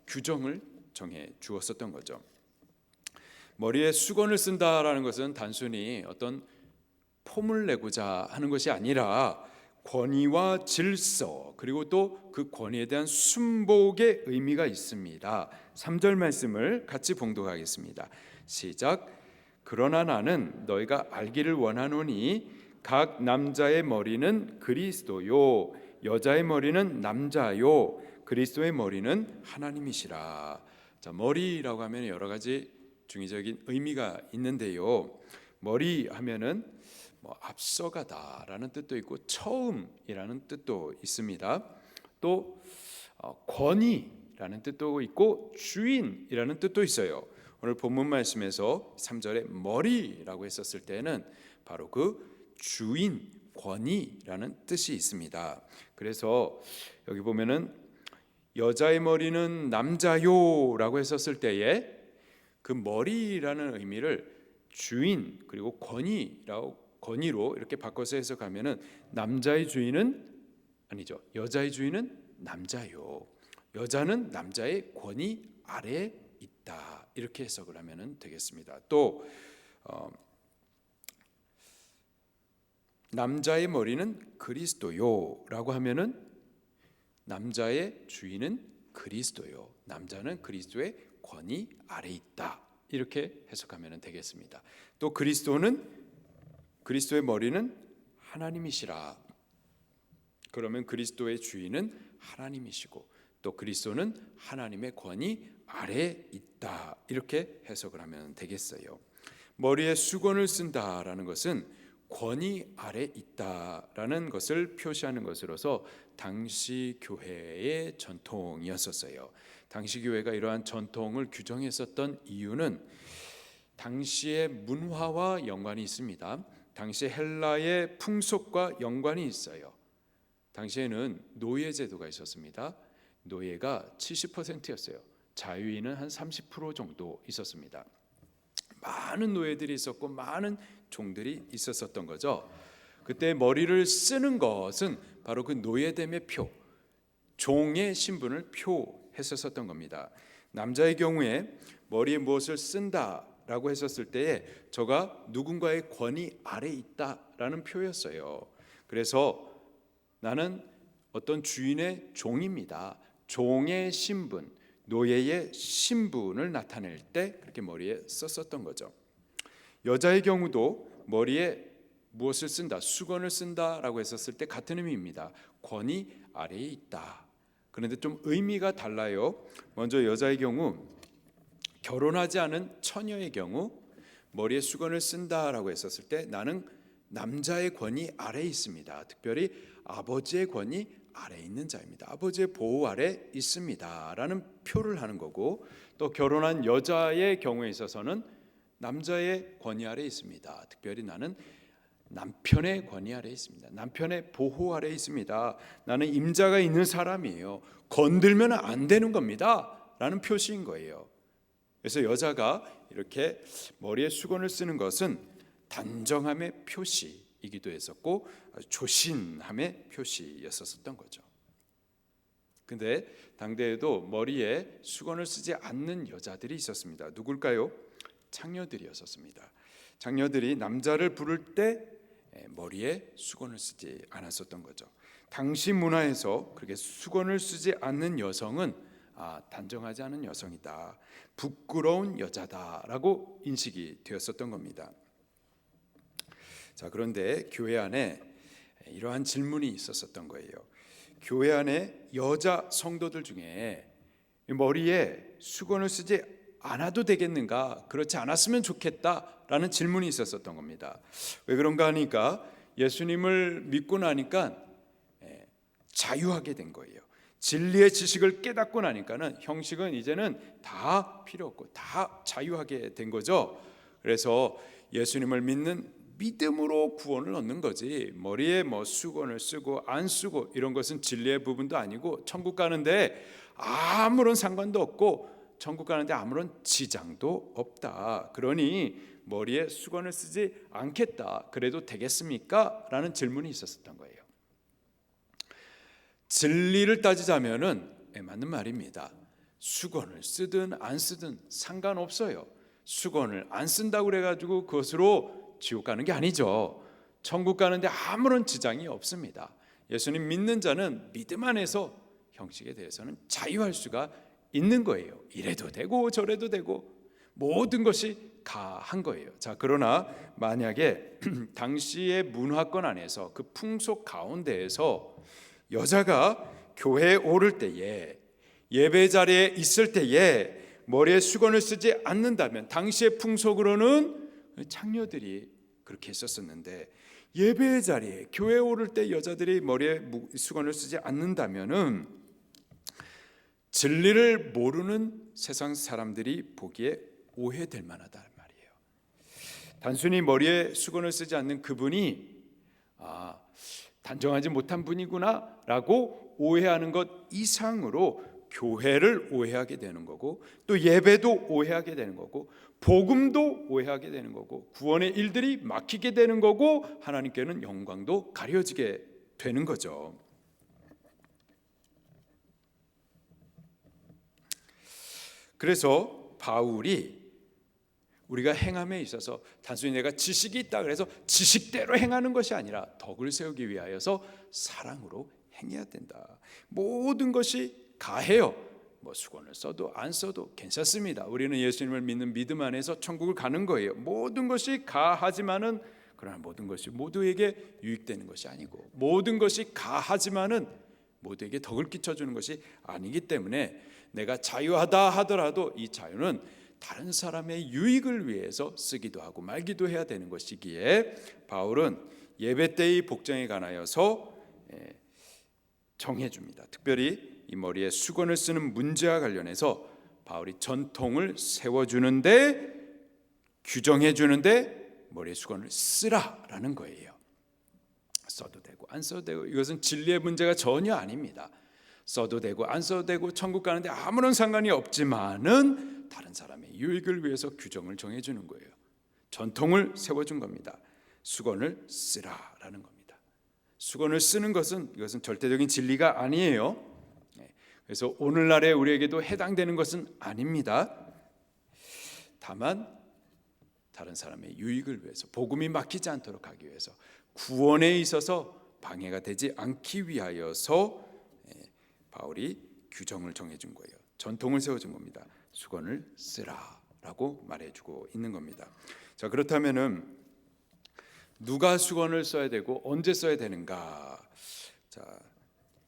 규정을 정해 주었었던 거죠. 머리에 수건을 쓴다라는 것은 단순히 어떤 폼을 내고자 하는 것이 아니라 권위와 질서, 그리고 또 그 권위에 대한 순복의 의미가 있습니다. 3절 말씀을 같이 봉독하겠습니다. 시작. 그러나 나는 너희가 알기를 원하노니 각 남자의 머리는 그리스도요 여자의 머리는 남자요 그리스도의 머리는 하나님이시라. 자, 머리라고 하면 여러 가지 중의적인 의미가 있는데요. 머리 하면은 앞서가다라는 뜻도 있고 처음이라는 뜻도 있습니다. 또 권위라는 뜻도 있고 주인이라는 뜻도 있어요. 오늘 본문 말씀에서 3절에 머리라고 했었을 때는 바로 그 주인, 권위라는 뜻이 있습니다. 그래서 여기 보면은 여자의 머리는 남자요라고 했었을 때에 그 머리라는 의미를 주인 그리고 권위로 이렇게 바꿔서 해석하면은 남자의 주인은 아니죠. 여자의 주인은 남자요. 여자는 남자의 권위 아래에 있다. 이렇게 해석을 하면 되겠습니다. 또 남자의 머리는 그리스도요라고 하면은 남자의 주인은 그리스도요. 남자는 그리스도의 권위 아래 있다. 이렇게 해석하면 되겠습니다. 또 그리스도의 머리는 하나님이시라. 그러면 그리스도의 주인은 하나님이시고 또 그리스도는 하나님의 권위 아래에 있다. 이렇게 해석을 하면 되겠어요. 머리에 수건을 쓴다라는 것은 권위 아래 있다라는 것을 표시하는 것으로서 당시 교회의 전통이었었어요. 당시 교회가 이러한 전통을 규정했었던 이유는 당시의 문화와 연관이 있습니다. 당시 헬라의 풍속과 연관이 있어요. 당시에는 노예 제도가 있었습니다. 노예가 70%였어요. 자유인은 한 30% 정도 있었습니다. 많은 노예들이 있었고 많은 종들이 있었던 거죠. 그때 머리를 쓰는 것은 바로 그 노예됨의 표, 종의 신분을 표했었던 겁니다. 남자의 경우에 머리에 무엇을 쓴다라고 했었을 때에 저가 누군가의 권위 아래 있다라는 표였어요. 그래서 나는 어떤 주인의 종입니다. 종의 신분, 노예의 신분을 나타낼 때 그렇게 머리에 썼었던 거죠. 여자의 경우도 머리에 무엇을 쓴다, 수건을 쓴다라고 했었을 때 같은 의미입니다. 권위 아래에 있다. 그런데 좀 의미가 달라요. 먼저 여자의 경우 결혼하지 않은 처녀의 경우 머리에 수건을 쓴다라고 했었을 때 나는 남자의 권위 아래에 있습니다. 특별히 아버지의 권위 아래에 있는 자입니다. 아버지의 보호 아래 있습니다 라는 표를 하는 거고, 또 결혼한 여자의 경우에 있어서는 남자의 권위 아래에 있습니다. 특별히 나는 남편의 권위 아래에 있습니다. 남편의 보호 아래에 있습니다. 나는 임자가 있는 사람이에요. 건들면 안 되는 겁니다 라는 표시인 거예요. 그래서 여자가 이렇게 머리에 수건을 쓰는 것은 단정함의 표시이기도 했었고 조신함의 표시였었던 거죠. 근데 당대에도 머리에 수건을 쓰지 않는 여자들이 있었습니다. 누굴까요? 창녀들이었습니다. 창녀들이 남자를 부를 때 머리에 수건을 쓰지 않았었던 거죠. 당시 문화에서 그렇게 수건을 쓰지 않는 여성은 단정하지 않은 여성이다, 부끄러운 여자다라고 인식이 되었었던 겁니다. 자, 그런데 교회 안에 이러한 질문이 있었던 거예요. 교회 안에 여자 성도들 중에 머리에 수건을 쓰지 않아도 되겠는가, 그렇지 않았으면 좋겠다라는 질문이 있었던 겁니다. 왜 그런가 하니까 예수님을 믿고 나니까 자유하게 된 거예요. 진리의 지식을 깨닫고 나니까는 형식은 이제는 다 필요 없고 다 자유하게 된 거죠. 그래서 예수님을 믿는 믿음으로 구원을 얻는 거지, 머리에 수건을 쓰고 안 쓰고 이런 것은 진리의 부분도 아니고 천국 가는데 아무런 상관도 없고 천국 가는데 아무런 지장도 없다. 그러니 머리에 수건을 쓰지 않겠다, 그래도 되겠습니까? 라는 질문이 있었던 거예요. 진리를 따지자면은 맞는 말입니다. 수건을 쓰든 안 쓰든 상관없어요. 수건을 안 쓴다고 그래가지고 그것으로 지옥 가는 게 아니죠. 천국 가는데 아무런 지장이 없습니다. 예수님 믿는 자는 믿음 안에서 형식에 대해서는 자유할 수가 있는 거예요. 이래도 되고 저래도 되고 모든 것이 가한 거예요. 자, 그러나 만약에 당시의 문화권 안에서 그 풍속 가운데에서 여자가 교회에 오를 때에 예배 자리에 있을 때에 머리에 수건을 쓰지 않는다면, 당시의 풍속으로는 창녀들이 그렇게 했었었는데, 예배 자리에 교회에 오를 때 여자들이 머리에 수건을 쓰지 않는다면은 진리를 모르는 세상 사람들이 보기에 오해될 만하다 말이에요. 단순히 머리에 수건을 쓰지 않는 그분이 단정하지 못한 분이구나라고 오해하는 것 이상으로 교회를 오해하게 되는 거고, 또 예배도 오해하게 되는 거고, 복음도 오해하게 되는 거고, 구원의 일들이 막히게 되는 거고, 하나님께는 영광도 가려지게 되는 거죠. 그래서 바울이 우리가 행함에 있어서 단순히 내가 지식이 있다 그래서 지식대로 행하는 것이 아니라 덕을 세우기 위하여서 사랑으로 행해야 된다. 모든 것이 가해요. 뭐 수건을 써도 안 써도 괜찮습니다. 우리는 예수님을 믿는 믿음 안에서 천국을 가는 거예요. 모든 것이 가하지만은, 그러나 모든 것이 모두에게 유익되는 것이 아니고, 모든 것이 가하지만은 모두에게 덕을 끼쳐주는 것이 아니기 때문에 내가 자유하다 하더라도 이 자유는 다른 사람의 유익을 위해서 쓰기도 하고 말기도 해야 되는 것이기에, 바울은 예배 때의 복장에 관하여서 정해줍니다. 특별히 이 머리에 수건을 쓰는 문제와 관련해서 바울이 전통을 세워주는데, 규정해주는데 머리에 수건을 쓰라라는 거예요. 써도 되고 안 써도 되고, 이것은 진리의 문제가 전혀 아닙니다. 써도 되고 안 써도 되고 천국 가는데 아무런 상관이 없지만은 다른 사람의 유익을 위해서 규정을 정해주는 거예요. 전통을 세워준 겁니다. 수건을 쓰라라는 겁니다. 수건을 쓰는 것은, 이것은 절대적인 진리가 아니에요. 그래서 오늘날에 우리에게도 해당되는 것은 아닙니다. 다만 다른 사람의 유익을 위해서, 복음이 막히지 않도록 하기 위해서, 구원에 있어서 방해가 되지 않기 위하여서 바울이 규정을 정해준 거예요. 전통을 세워준 겁니다. 수건을 쓰라라고 말해주고 있는 겁니다. 자, 그렇다면은 누가 수건을 써야 되고 언제 써야 되는가? 자,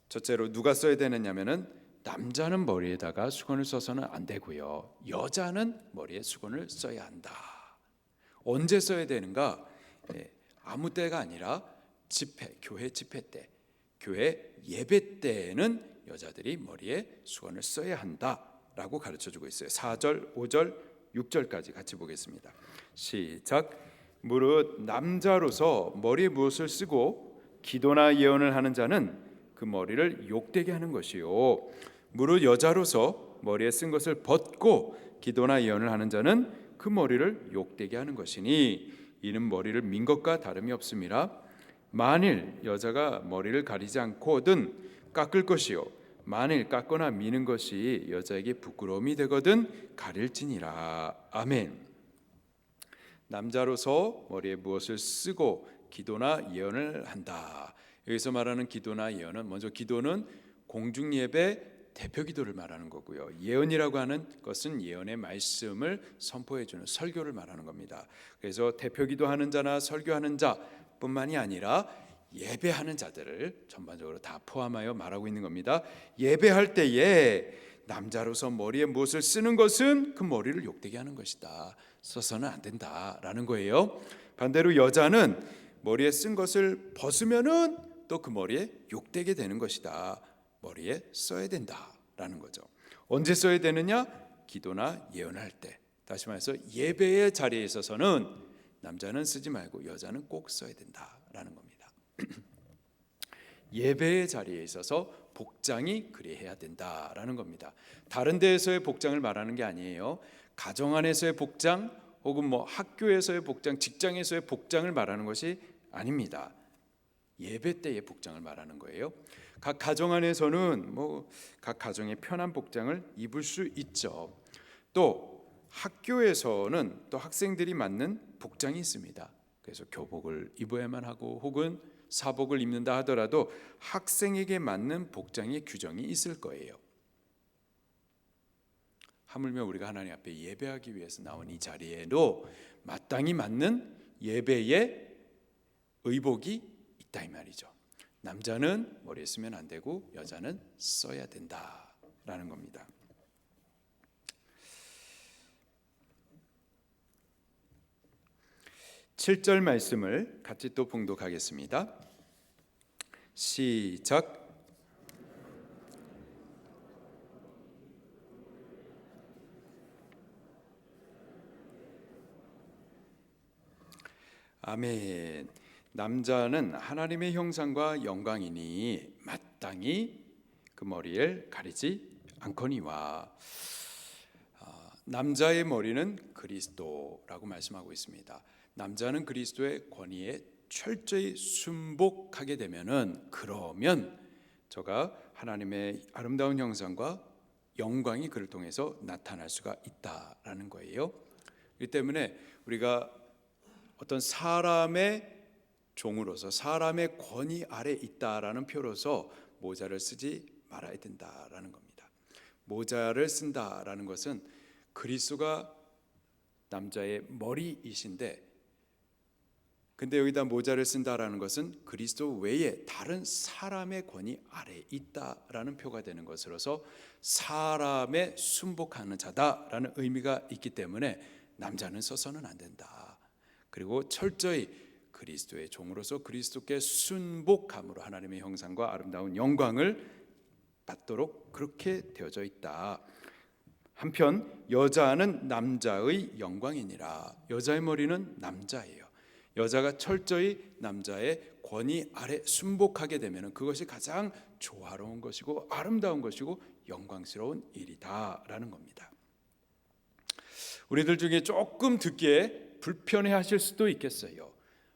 첫째로 누가 써야 되느냐면은 남자는 머리에다가 수건을 써서는 안 되고요. 여자는 머리에 수건을 써야 한다. 언제 써야 되는가? 아무 때가 아니라 집회, 교회 집회 때, 교회 예배 때에는 여자들이 머리에 수건을 써야 한다라고 가르쳐주고 있어요. 4절, 5절, 6절까지 같이 보겠습니다. 시작. 무릇 남자로서 머리에 무엇을 쓰고 기도나 예언을 하는 자는 그 머리를 욕되게 하는 것이요, 무릇 여자로서 머리에 쓴 것을 벗고 기도나 예언을 하는 자는 그 머리를 욕되게 하는 것이니 이는 머리를 민 것과 다름이 없음이라. 만일 여자가 머리를 가리지 않고든 깎을 것이요, 만일 깎거나 미는 것이 여자에게 부끄러움이 되거든 가릴지니라. 아멘. 남자로서 머리에 무엇을 쓰고 기도나 예언을 한다. 여기서 말하는 기도나 예언은, 먼저 기도는 공중예배 대표 기도를 말하는 거고요. 예언이라고 하는 것은 예언의 말씀을 선포해 주는 설교를 말하는 겁니다. 그래서 대표 기도하는 자나 설교하는 자뿐만이 아니라 예배하는 자들을 전반적으로 다 포함하여 말하고 있는 겁니다. 예배할 때에 남자로서 머리에 무엇을 쓰는 것은 그 머리를 욕되게 하는 것이다. 써서는 안 된다라는 거예요. 반대로 여자는 머리에 쓴 것을 벗으면은 또 그 머리에 욕되게 되는 것이다. 머리에 써야 된다라는 거죠. 언제 써야 되느냐? 기도나 예언할 때. 다시 말해서 예배의 자리에 있어서는 남자는 쓰지 말고 여자는 꼭 써야 된다라는 겁니다. 예배의 자리에 있어서 복장이 그리해야 된다라는 겁니다. 다른 데에서의 복장을 말하는 게 아니에요. 가정 안에서의 복장, 혹은 뭐 학교에서의 복장, 직장에서의 복장을 말하는 것이 아닙니다. 예배 때의 복장을 말하는 거예요. 각 가정 안에서는 각 가정의 편한 복장을 입을 수 있죠. 또 학교에서는 또 학생들이 맞는 복장이 있습니다. 그래서 교복을 입어야만 하고, 혹은 사복을 입는다 하더라도 학생에게 맞는 복장의 규정이 있을 거예요. 하물며 우리가 하나님 앞에 예배하기 위해서 나온 이 자리에도 마땅히 맞는 예배의 의복이 있다 이 말이죠. 남자는 머리에 쓰면 안 되고 여자는 써야 된다라는 겁니다. 7절 말씀을 같이 또 봉독하겠습니다. 시작. 아멘. 남자는 하나님의 형상과 영광이니 마땅히 그 머리를 가리지 않거니와. 남자의 머리는 그리스도라고 말씀하고 있습니다. 남자는 그리스도의 권위에 철저히 순복하게 되면은 그러면 저가 하나님의 아름다운 형상과 영광이 그를 통해서 나타날 수가 있다라는 거예요. 이 때문에 우리가 어떤 사람의 종으로서 사람의 권위 아래 있다라는 표로서 모자를 쓰지 말아야 된다라는 겁니다. 모자를 쓴다라는 것은 그리스도가 남자의 머리이신데, 근데 여기다 모자를 쓴다라는 것은 그리스도 외에 다른 사람의 권위 아래 있다라는 표가 되는 것으로서 사람의 순복하는 자다라는 의미가 있기 때문에 남자는 써서는 안 된다. 그리고 철저히 그리스도의 종으로서 그리스도께 순복함으로 하나님의 형상과 아름다운 영광을 받도록 그렇게 되어져 있다. 한편 여자는 남자의 영광이니라. 여자의 머리는 남자예요. 여자가 철저히 남자의 권위 아래 순복하게 되면 그것이 가장 조화로운 것이고 아름다운 것이고 영광스러운 일이다라는 겁니다. 우리들 중에 조금 듣기에 불편해 하실 수도 있겠어요.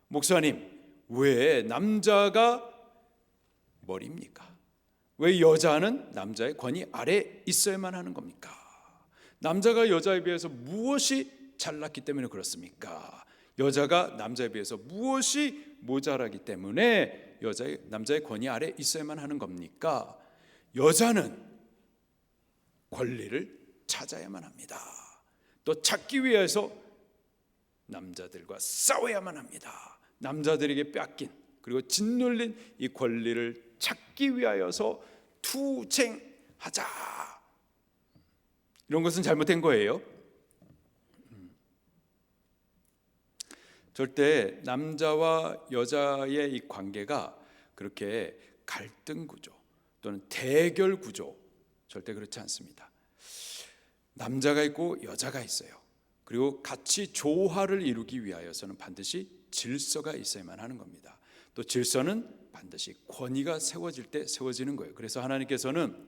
목사님, 왜 남자가 머리입니까? 왜 여자는 남자의 권위 아래 있어야만 하는 겁니까? 남자가 여자에 비해서 무엇이 잘났기 때문에 그렇습니까? 여자가 남자에 비해서 무엇이 모자라기 때문에 남자의 권위 아래 있어야만 하는 겁니까? 여자는 권리를 찾아야만 합니다. 또 찾기 위해서 남자들과 싸워야만 합니다. 남자들에게 뺏긴 그리고 짓눌린 이 권리를 찾기 위하여서 투쟁하자. 이런 것은 잘못된 거예요. 절대 남자와 여자의 이 관계가 그렇게 갈등 구조 또는 대결 구조, 절대 그렇지 않습니다. 남자가 있고 여자가 있어요. 그리고 같이 조화를 이루기 위하여서는 반드시 질서가 있어야만 하는 겁니다. 또 질서는 반드시 권위가 세워질 때 세워지는 거예요. 그래서 하나님께서는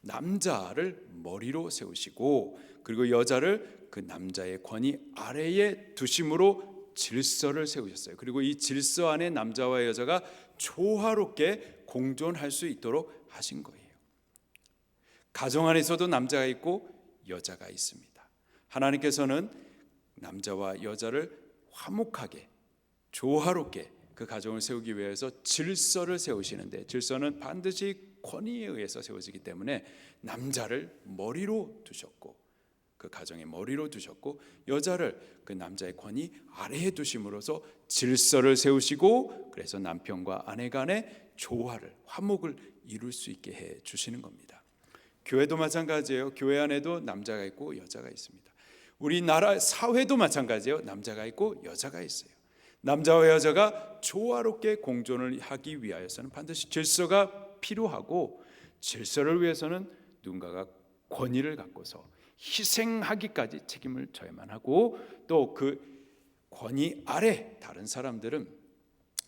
남자를 머리로 세우시고 그리고 여자를 그 남자의 권위 아래에 두심으로 질서를 세우셨어요. 그리고 이 질서 안에 남자와 여자가 조화롭게 공존할 수 있도록 하신 거예요. 가정 안에서도 남자가 있고 여자가 있습니다. 하나님께서는 남자와 여자를 화목하게 조화롭게 그 가정을 세우기 위해서 질서를 세우시는데, 질서는 반드시 권위에 의해서 세워지기 때문에 남자를 머리로 두셨고 그 가정의 머리로 두셨고 여자를 그 남자의 권위 아래에 두심으로써 질서를 세우시고, 그래서 남편과 아내 간의 조화를 화목을 이룰 수 있게 해 주시는 겁니다. 교회도 마찬가지예요. 교회 안에도 남자가 있고 여자가 있습니다. 우리나라 사회도 마찬가지예요. 남자가 있고 여자가 있어요. 남자와 여자가 조화롭게 공존을 하기 위하여서는 반드시 질서가 필요하고, 질서를 위해서는 누군가가 권위를 갖고서 희생하기까지 책임을 져야만 하고, 또 그 권위 아래 다른 사람들은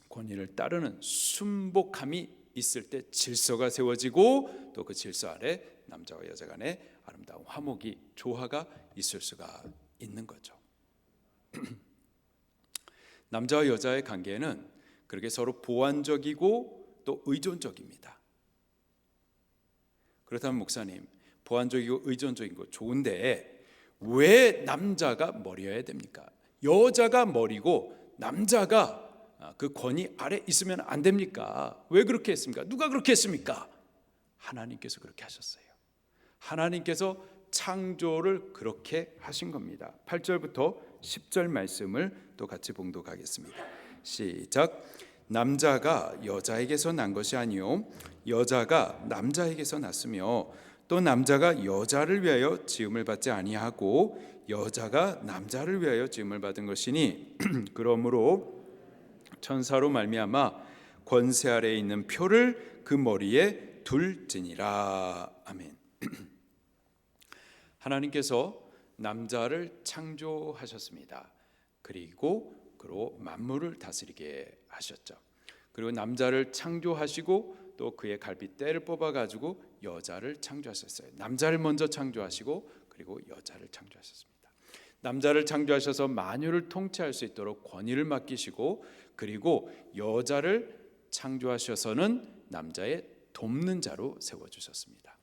권위를 따르는 순복함이 있을 때 질서가 세워지고, 또 그 질서 아래 남자와 여자 간의 아름다운 화목이 조화가 있을 수가 있는 거죠. 남자와 여자의 관계는 그렇게 서로 보완적이고 또 의존적입니다. 그렇다면 목사님, 보완적이고 의존적인 거 좋은데 왜 남자가 머리여야 됩니까? 여자가 머리고 남자가 그 권위 아래 있으면 안 됩니까? 왜 그렇게 했습니까? 누가 그렇게 했습니까? 하나님께서 그렇게 하셨어요. 하나님께서 창조를 그렇게 하신 겁니다. 8절부터 10절 말씀을 또 같이 봉독하겠습니다. 시작. 남자가 여자에게서 난 것이 아니요 여자가 남자에게서 났으며 또 남자가 여자를 위하여 지음을 받지 아니하고 여자가 남자를 위하여 지음을 받은 것이니 그러므로 천사로 말미암아 권세 아래에 있는 표를 그 머리에 둘지니라. 아멘. 하나님께서 남자를 창조하셨습니다. 그리고 그로 만물을 다스리게 하셨죠. 그리고 남자를 창조하시고 또 그의 갈빗대를 뽑아가지고 여자를 창조하셨어요. 남자를 먼저 창조하시고 그리고 여자를 창조하셨습니다. 남자를 창조하셔서 만유를 통치할 수 있도록 권위를 맡기시고 그리고 여자를 창조하셔서는 남자의 돕는 자로 세워주셨습니다.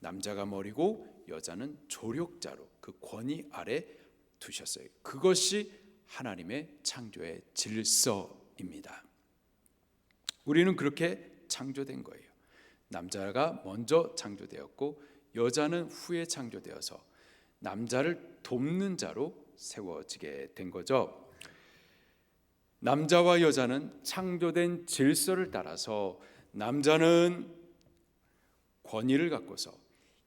남자가 머리고 여자는 조력자로 그 권위 아래 두셨어요. 그것이 하나님의 창조의 질서입니다. 우리는 그렇게 창조된 거예요. 남자가 먼저 창조되었고 여자는 후에 창조되어서 남자를 돕는 자로 세워지게 된 거죠. 남자와 여자는 창조된 질서를 따라서 남자는 권위를 갖고서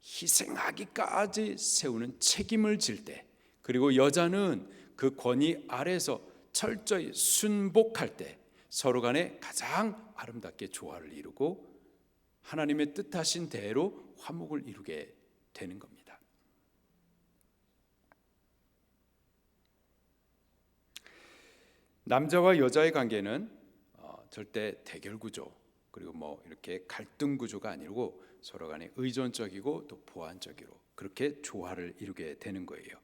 희생하기까지 세우는 책임을 질 때, 그리고 여자는 그 권위 아래서 철저히 순복할 때 서로 간에 가장 아름답게 조화를 이루고 하나님의 뜻하신 대로 화목을 이루게 되는 겁니다. 남자와 여자의 관계는 절대 대결 구조 그리고 이렇게 갈등 구조가 아니고 서로 간에 의존적이고 또 보완적으로 그렇게 조화를 이루게 되는 거예요.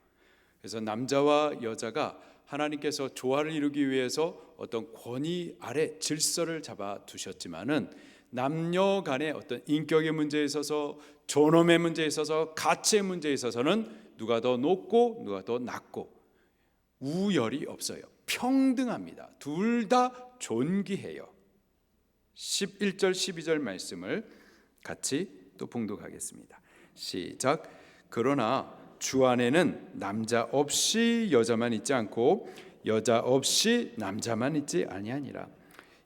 그래서 남자와 여자가 하나님께서 조화를 이루기 위해서 어떤 권위 아래 질서를 잡아 두셨지만은 남녀 간의 어떤 인격의 문제에 있어서 존엄의 문제에 있어서 가치의 문제에 있어서는 누가 더 높고 누가 더 낮고 우열이 없어요. 평등합니다. 둘 다 존귀해요. 11절 12절 말씀을 같이 또 봉독하겠습니다. 시작. 그러나 주 안에는 남자 없이 여자만 있지 않고 여자 없이 남자만 있지 아니하니라.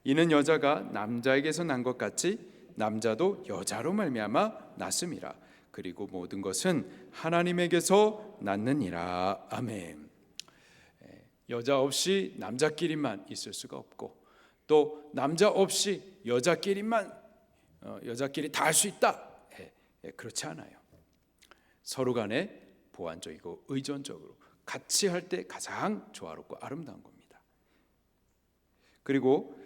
이는 여자가 남자에게서 난 것 같이 남자도 여자로 말미암아 났음이라. 그리고 모든 것은 하나님에게서 났느니라. 아멘. 여자 없이 남자끼리만 있을 수가 없고 또 남자 없이 여자끼리 다 할 수 있다. 그렇지 않아요. 서로 간에 보완적이고 의존적으로 같이 할 때 가장 조화롭고 아름다운 겁니다. 그리고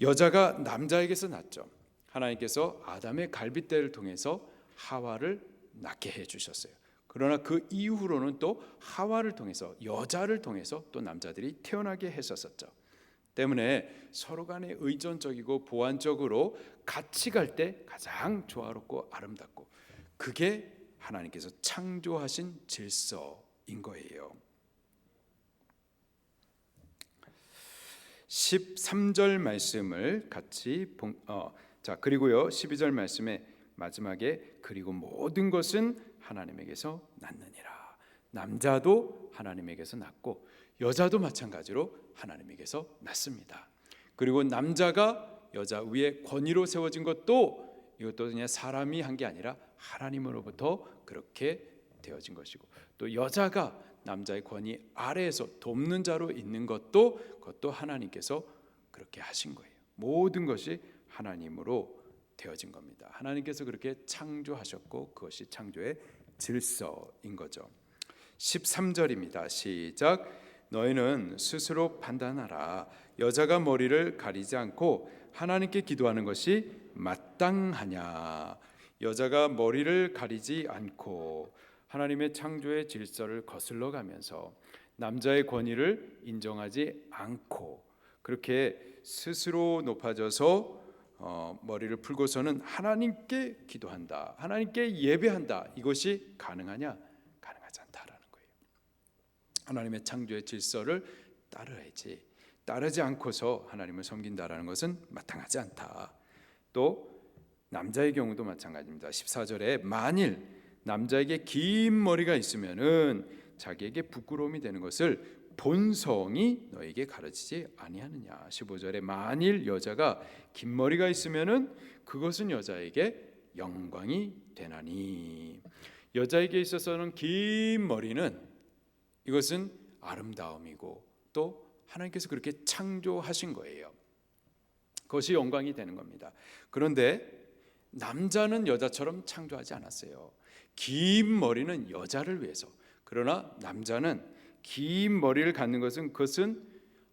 여자가 남자에게서 났죠. 하나님께서 아담의 갈빗대를 통해서 하와를 낳게 해주셨어요. 그러나 그 이후로는 또 하와를 통해서 여자를 통해서 또 남자들이 태어나게 했었죠. 때문에 서로 간에 의존적이고 보완적으로 같이 갈 때 가장 조화롭고 아름답고 그게 하나님께서 창조하신 질서인 거예요. 13절 말씀을 같이 그리고요 12절 말씀에 마지막에 그리고 모든 것은 하나님에게서 났느니라. 남자도 하나님에게서 났고 여자도 마찬가지로 하나님에게서 났습니다. 그리고 남자가 여자 위에 권위로 세워진 것도 이것도 그냥 사람이 한 게 아니라 하나님으로부터 그렇게 되어진 것이고 또 여자가 남자의 권위 아래에서 돕는 자로 있는 것도 그것도 하나님께서 그렇게 하신 거예요. 모든 것이 하나님으로 되어진 겁니다. 하나님께서 그렇게 창조하셨고 그것이 창조의 질서인 거죠. 13절입니다. 시작. 너희는 스스로 판단하라. 여자가 머리를 가리지 않고 하나님께 기도하는 것이 마땅하냐. 여자가 머리를 가리지 않고 하나님의 창조의 질서를 거슬러 가면서 남자의 권위를 인정하지 않고 그렇게 스스로 높아져서 머리를 풀고서는 하나님께 기도한다, 하나님께 예배한다. 이것이 가능하냐? 가능하지 않다라는 거예요. 하나님의 창조의 질서를 따라야지, 따르지 않고서 하나님을 섬긴다라는 것은 마땅하지 않다. 또 남자의 경우도 마찬가지입니다. 14절에 만일 남자에게 긴 머리가 있으면은 자기에게 부끄러움이 되는 것을 본성이 너에게 가르치지 아니하느냐. 15절에 만일 여자가 긴 머리가 있으면은 그것은 여자에게 영광이 되나니. 여자에게 있어서는 긴 머리는 이것은 아름다움이고 또 하나님께서 그렇게 창조하신 거예요. 그것이 영광이 되는 겁니다. 그런데 남자는 여자처럼 창조하지 않았어요. 긴 머리는 여자를 위해서. 그러나 남자는 긴 머리를 갖는 그것은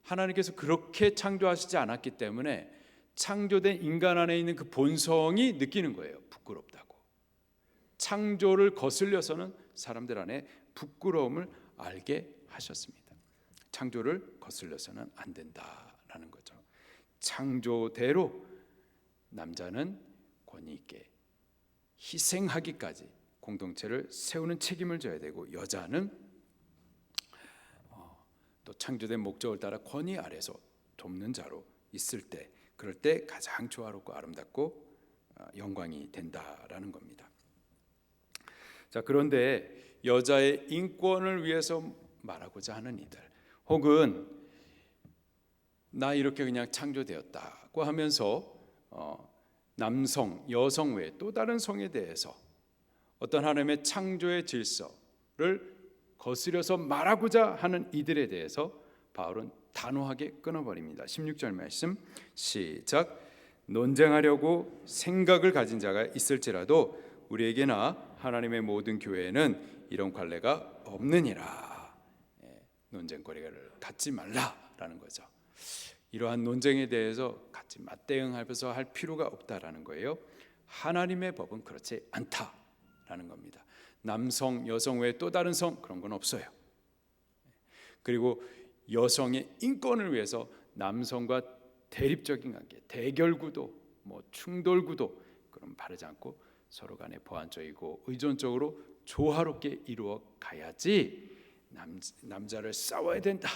하나님께서 그렇게 창조하시지 않았기 때문에 창조된 인간 안에 있는 그 본성이 느끼는 거예요. 부끄럽다고. 창조를 거슬려서는 사람들 안에 부끄러움을 알게 하셨습니다. 창조를 거슬려서는 안 된다라는 거죠. 창조대로 남자는 권위 있게 희생하기까지 공동체를 세우는 책임을 져야 되고, 여자는 또 창조된 목적을 따라 권위 아래서 돕는 자로 있을 때, 그럴 때 가장 조화롭고 아름답고 영광이 된다라는 겁니다. 자, 그런데 여자의 인권을 위해서 말하고자 하는 이들, 혹은 나 이렇게 그냥 창조되었다고 하면서 남성, 여성 외에 또 다른 성에 대해서 어떤 하나님의 창조의 질서를 거스려서 말하고자 하는 이들에 대해서 바울은 단호하게 끊어버립니다. 16절 말씀 시작. 논쟁하려고 생각을 가진 자가 있을지라도 우리에게나 하나님의 모든 교회에는 이런 관례가 없느니라. 논쟁거리를 갖지 말라라는 거죠. 이러한 논쟁에 대해서 같이 맞대응하면서 할 필요가 없다라는 거예요. 하나님의 법은 그렇지 않다라는 겁니다. 남성, 여성 외에 또 다른 성, 그런 건 없어요. 그리고 여성의 인권을 위해서 남성과 대립적인 관계, 대결구도, 충돌구도 그럼 바르지 않고 서로 간에 보완적이고 의존적으로 조화롭게 이루어 가야지 남자를 싸워야 된다,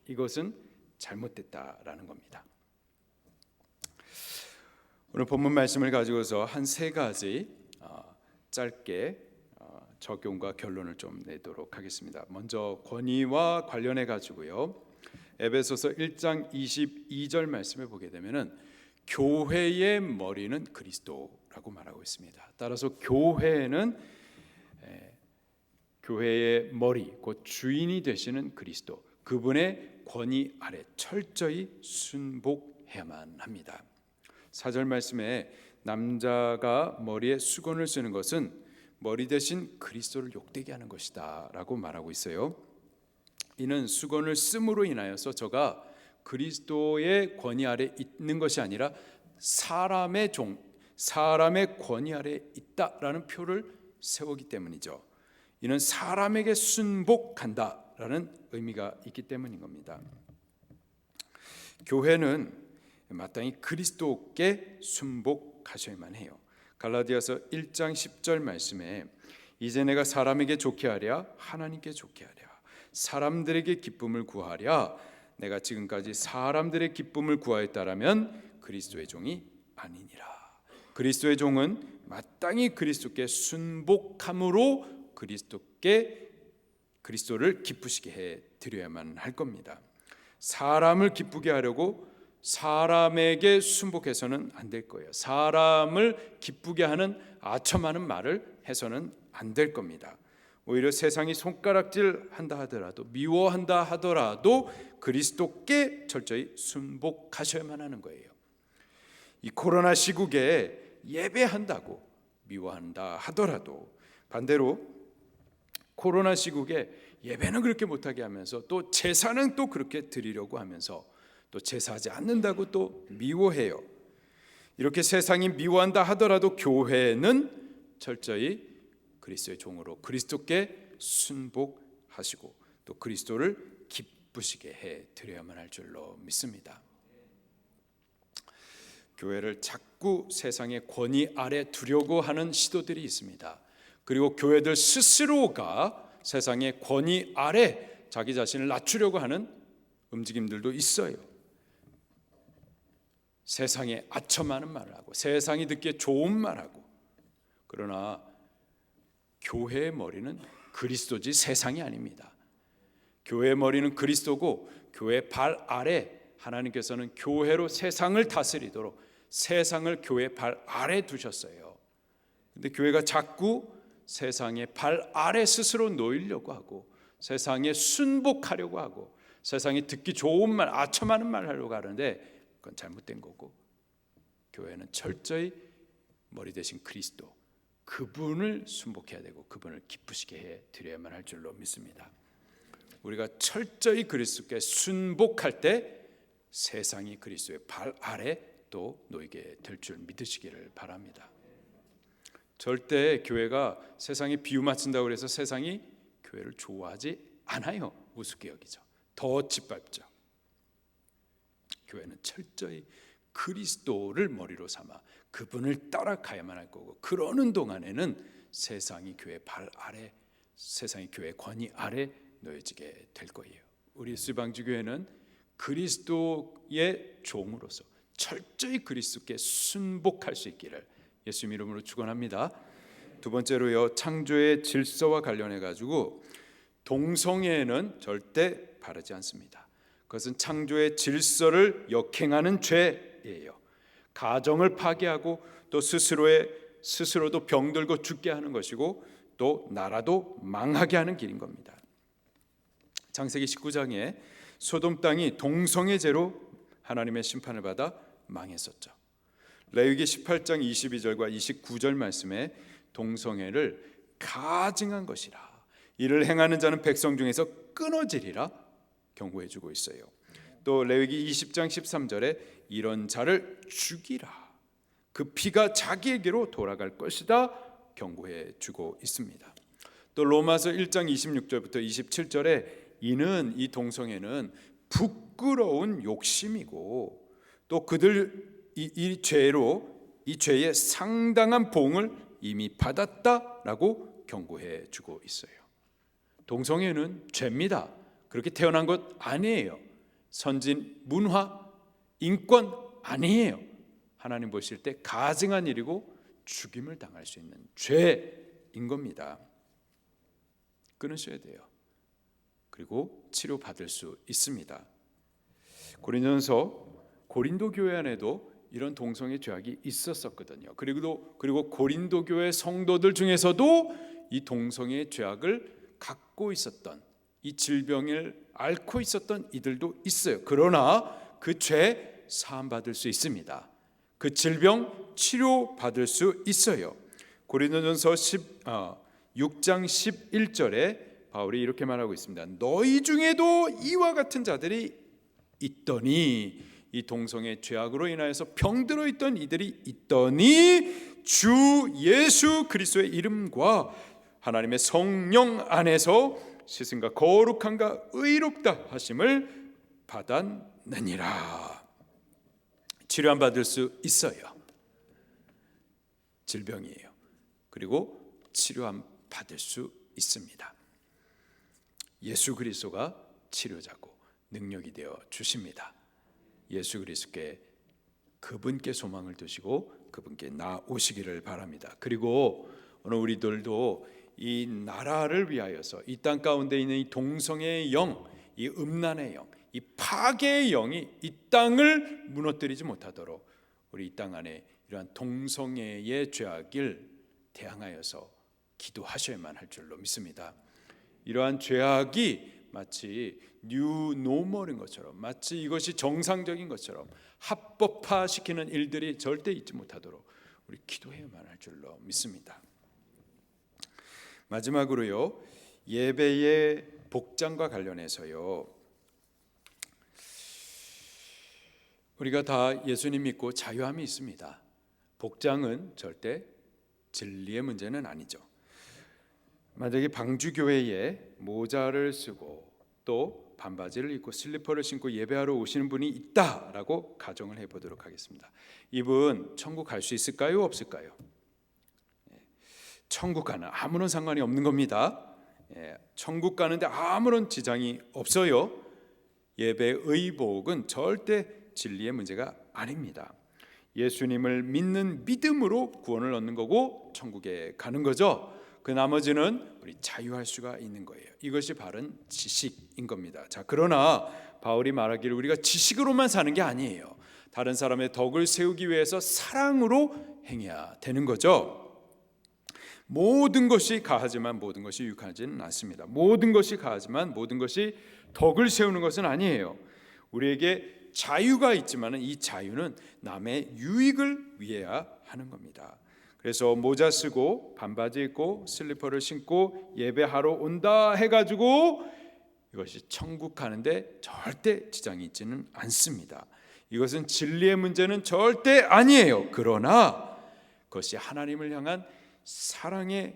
이것은 잘못됐다라는 겁니다. 오늘 본문 말씀을 가지고서 한 세 가지 짧게 적용과 결론을 좀 내도록 하겠습니다. 먼저 권위와 관련해 가지고요, 에베소서 1장 22절 말씀을 보게 되면은 교회의 머리는 그리스도라고 말하고 있습니다. 따라서 교회는 교회의 머리, 곧 주인이 되시는 그리스도, 그분의 권위 아래 철저히 순복해야만 합니다. 4절 말씀에 남자가 머리에 수건을 쓰는 것은 머리 대신 그리스도를 욕되게 하는 것이다 라고 말하고 있어요. 이는 수건을 씀으로 인하여서 저가 그리스도의 권위 아래 있는 것이 아니라 사람의 사람의 권위 아래 있다라는 표를 세우기 때문이죠. 이는 사람에게 순복한다라는 의미가 있기 때문인 겁니다. 교회는 마땅히 그리스도께 순복하셔야만 해요. 갈라디아서 1장 10절 말씀에 이제 내가 사람에게 좋게 하랴 하나님께 좋게 하랴 사람들에게 기쁨을 구하랴 내가 지금까지 사람들의 기쁨을 구하였다라면 그리스도의 종이 아니니라. 그리스도의 종은 마땅히 그리스도께 순복함으로 그리스도를 기쁘시게 해 드려야만 할 겁니다. 사람을 기쁘게 하려고 사람에게 순복해서는 안 될 거예요. 사람을 기쁘게 하는 아첨하는 말을 해서는 안 될 겁니다. 오히려 세상이 손가락질 한다 하더라도, 미워한다 하더라도 그리스도께 철저히 순복하셔야만 하는 거예요. 이 코로나 시국에 예배한다고 미워한다 하더라도, 반대로 코로나 시국에 예배는 그렇게 못하게 하면서 또 제사는 또 그렇게 드리려고 하면서 또 제사하지 않는다고 또 미워해요. 이렇게 세상이 미워한다 하더라도 교회는 철저히 그리스도의 종으로 그리스도께 순복하시고 또 그리스도를 기쁘시게 해 드려야만 할 줄로 믿습니다. 교회를 자꾸 세상의 권위 아래 두려고 하는 시도들이 있습니다. 그리고 교회들 스스로가 세상의 권위 아래 자기 자신을 낮추려고 하는 움직임들도 있어요. 세상에 아첨하는 말을 하고 세상이 듣기에 좋은 말하고, 그러나 교회의 머리는 그리스도지 세상이 아닙니다. 교회의 머리는 그리스도고 교회 발 아래 하나님께서는 교회로 세상을 다스리도록 세상을 교회 발 아래 두셨어요. 근데 교회가 자꾸 세상의 발 아래 스스로 놓이려고 하고 세상에 순복하려고 하고 세상이 듣기 좋은 말, 아첨하는 말 하려고 하는데 그건 잘못된 거고, 교회는 철저히 머리 대신 그리스도, 그분을 순복해야 되고 그분을 기쁘시게 해 드려야만 할 줄로 믿습니다. 우리가 철저히 그리스도께 순복할 때 세상이 그리스도의 발 아래 또 놓이게 될 줄 믿으시기를 바랍니다. 절대 교회가 세상에 비유 맞춘다고 해서 세상이 교회를 좋아하지 않아요. 우습게 여기죠. 더 짓밟죠. 교회는 철저히 그리스도를 머리로 삼아 그분을 따라가야만 할 거고, 그러는 동안에는 세상이 교회 발 아래, 세상이 교회 권위 아래 놓여지게 될 거예요. 우리 수방주교회는 그리스도의 종으로서 철저히 그리스도께 순복할 수 있기를 예수님 이름으로 축원합니다. 두 번째로요, 창조의 질서와 관련해 가지고 동성애는 절대 바르지 않습니다. 그것은 창조의 질서를 역행하는 죄예요. 가정을 파괴하고 또 스스로도 병들고 죽게 하는 것이고 또 나라도 망하게 하는 길인 겁니다. 창세기 19장에 소돔 땅이 동성애 죄로 하나님의 심판을 받아 망했었죠. 레위기 18장 22절과 29절 말씀에 동성애를 가증한 것이라, 이를 행하는 자는 백성 중에서 끊어지리라 경고해 주고 있어요. 또 레위기 20장 13절에 이런 자를 죽이라, 그 피가 자기에게로 돌아갈 것이다 경고해 주고 있습니다. 또 로마서 1장 26절부터 27절에 이는, 이 동성애는 부끄러운 욕심이고 또 그들 이 죄의 상당한 보응을 이미 받았다라고 경고해 주고 있어요. 동성애는 죄입니다. 그렇게 태어난 것 아니에요. 선진 문화, 인권 아니에요. 하나님 보실 때 가증한 일이고 죽임을 당할 수 있는 죄인 겁니다. 끊으셔야 돼요. 그리고 치료받을 수 있습니다. 고린도 교회 안에도 이런 동성애 죄악이 있었거든요. 그리고 고린도 교회 성도들 중에서도 이 동성애 죄악을 갖고 있었던, 이 질병을 앓고 있었던 이들도 있어요. 그러나 그 죄 사함 받을 수 있습니다. 그 질병 치료받을 수 있어요. 고린도전서 6장 11절에 바울이 이렇게 말하고 있습니다. 너희 중에도 이와 같은 자들이 있더니, 이 동성애 죄악으로 인하여서 병들어 있던 이들이 있더니 주 예수 그리스도의 이름과 하나님의 성령 안에서 씻음과 거룩함과 의롭다 하심을 받았느니라. 치료함 받을 수 있어요. 질병이에요. 그리고 치료함 받을 수 있습니다. 예수 그리스도가 치료자고 능력이 되어 주십니다. 예수 그리스도께, 그분께 소망을 두시고 그분께 나오시기를 바랍니다. 그리고 오늘 우리들도 이 나라를 위하여서 이 땅 가운데 있는 이 동성애의 영, 이 음란의 영, 이 파괴의 영이 이 땅을 무너뜨리지 못하도록 우리 이 땅 안에 이러한 동성애의 죄악을 대항하여서 기도하셔야만 할 줄로 믿습니다. 이러한 죄악이 마치 뉴 노멀인 것처럼, 마치 이것이 정상적인 것처럼 합법화시키는 일들이 절대 있지 못하도록 우리 기도해야만 할 줄로 믿습니다. 마지막으로요, 예배의 복장과 관련해서요, 우리가 다 예수님 믿고 자유함이 있습니다. 복장은 절대 진리의 문제는 아니죠. 만약에 방주교회에 모자를 쓰고 또 반바지를 입고 슬리퍼를 신고 예배하러 오시는 분이 있다라고 가정을 해보도록 하겠습니다. 이분 천국 갈 수 있을까요? 없을까요? 천국 가는 아무런 상관이 없는 겁니다. 천국 가는데 아무런 지장이 없어요. 예배 의복은 절대 진리의 문제가 아닙니다. 예수님을 믿는 믿음으로 구원을 얻는 거고 천국에 가는 거죠. 그 나머지는 우리 자유할 수가 있는 거예요. 이것이 바른 지식인 겁니다. 자, 그러나 바울이 말하기를 우리가 지식으로만 사는 게 아니에요. 다른 사람의 덕을 세우기 위해서 사랑으로 행해야 되는 거죠. 모든 것이 가하지만 모든 것이 유익하지는 않습니다. 모든 것이 가하지만 모든 것이 덕을 세우는 것은 아니에요. 우리에게 자유가 있지만 이 자유는 남의 유익을 위해야 하는 겁니다. 그래서 모자 쓰고 반바지 입고 슬리퍼를 신고 예배하러 온다 해가지고 이것이 천국 가는데 절대 지장이 있지는 않습니다. 이것은 진리의 문제는 절대 아니에요. 그러나 그것이 하나님을 향한 사랑인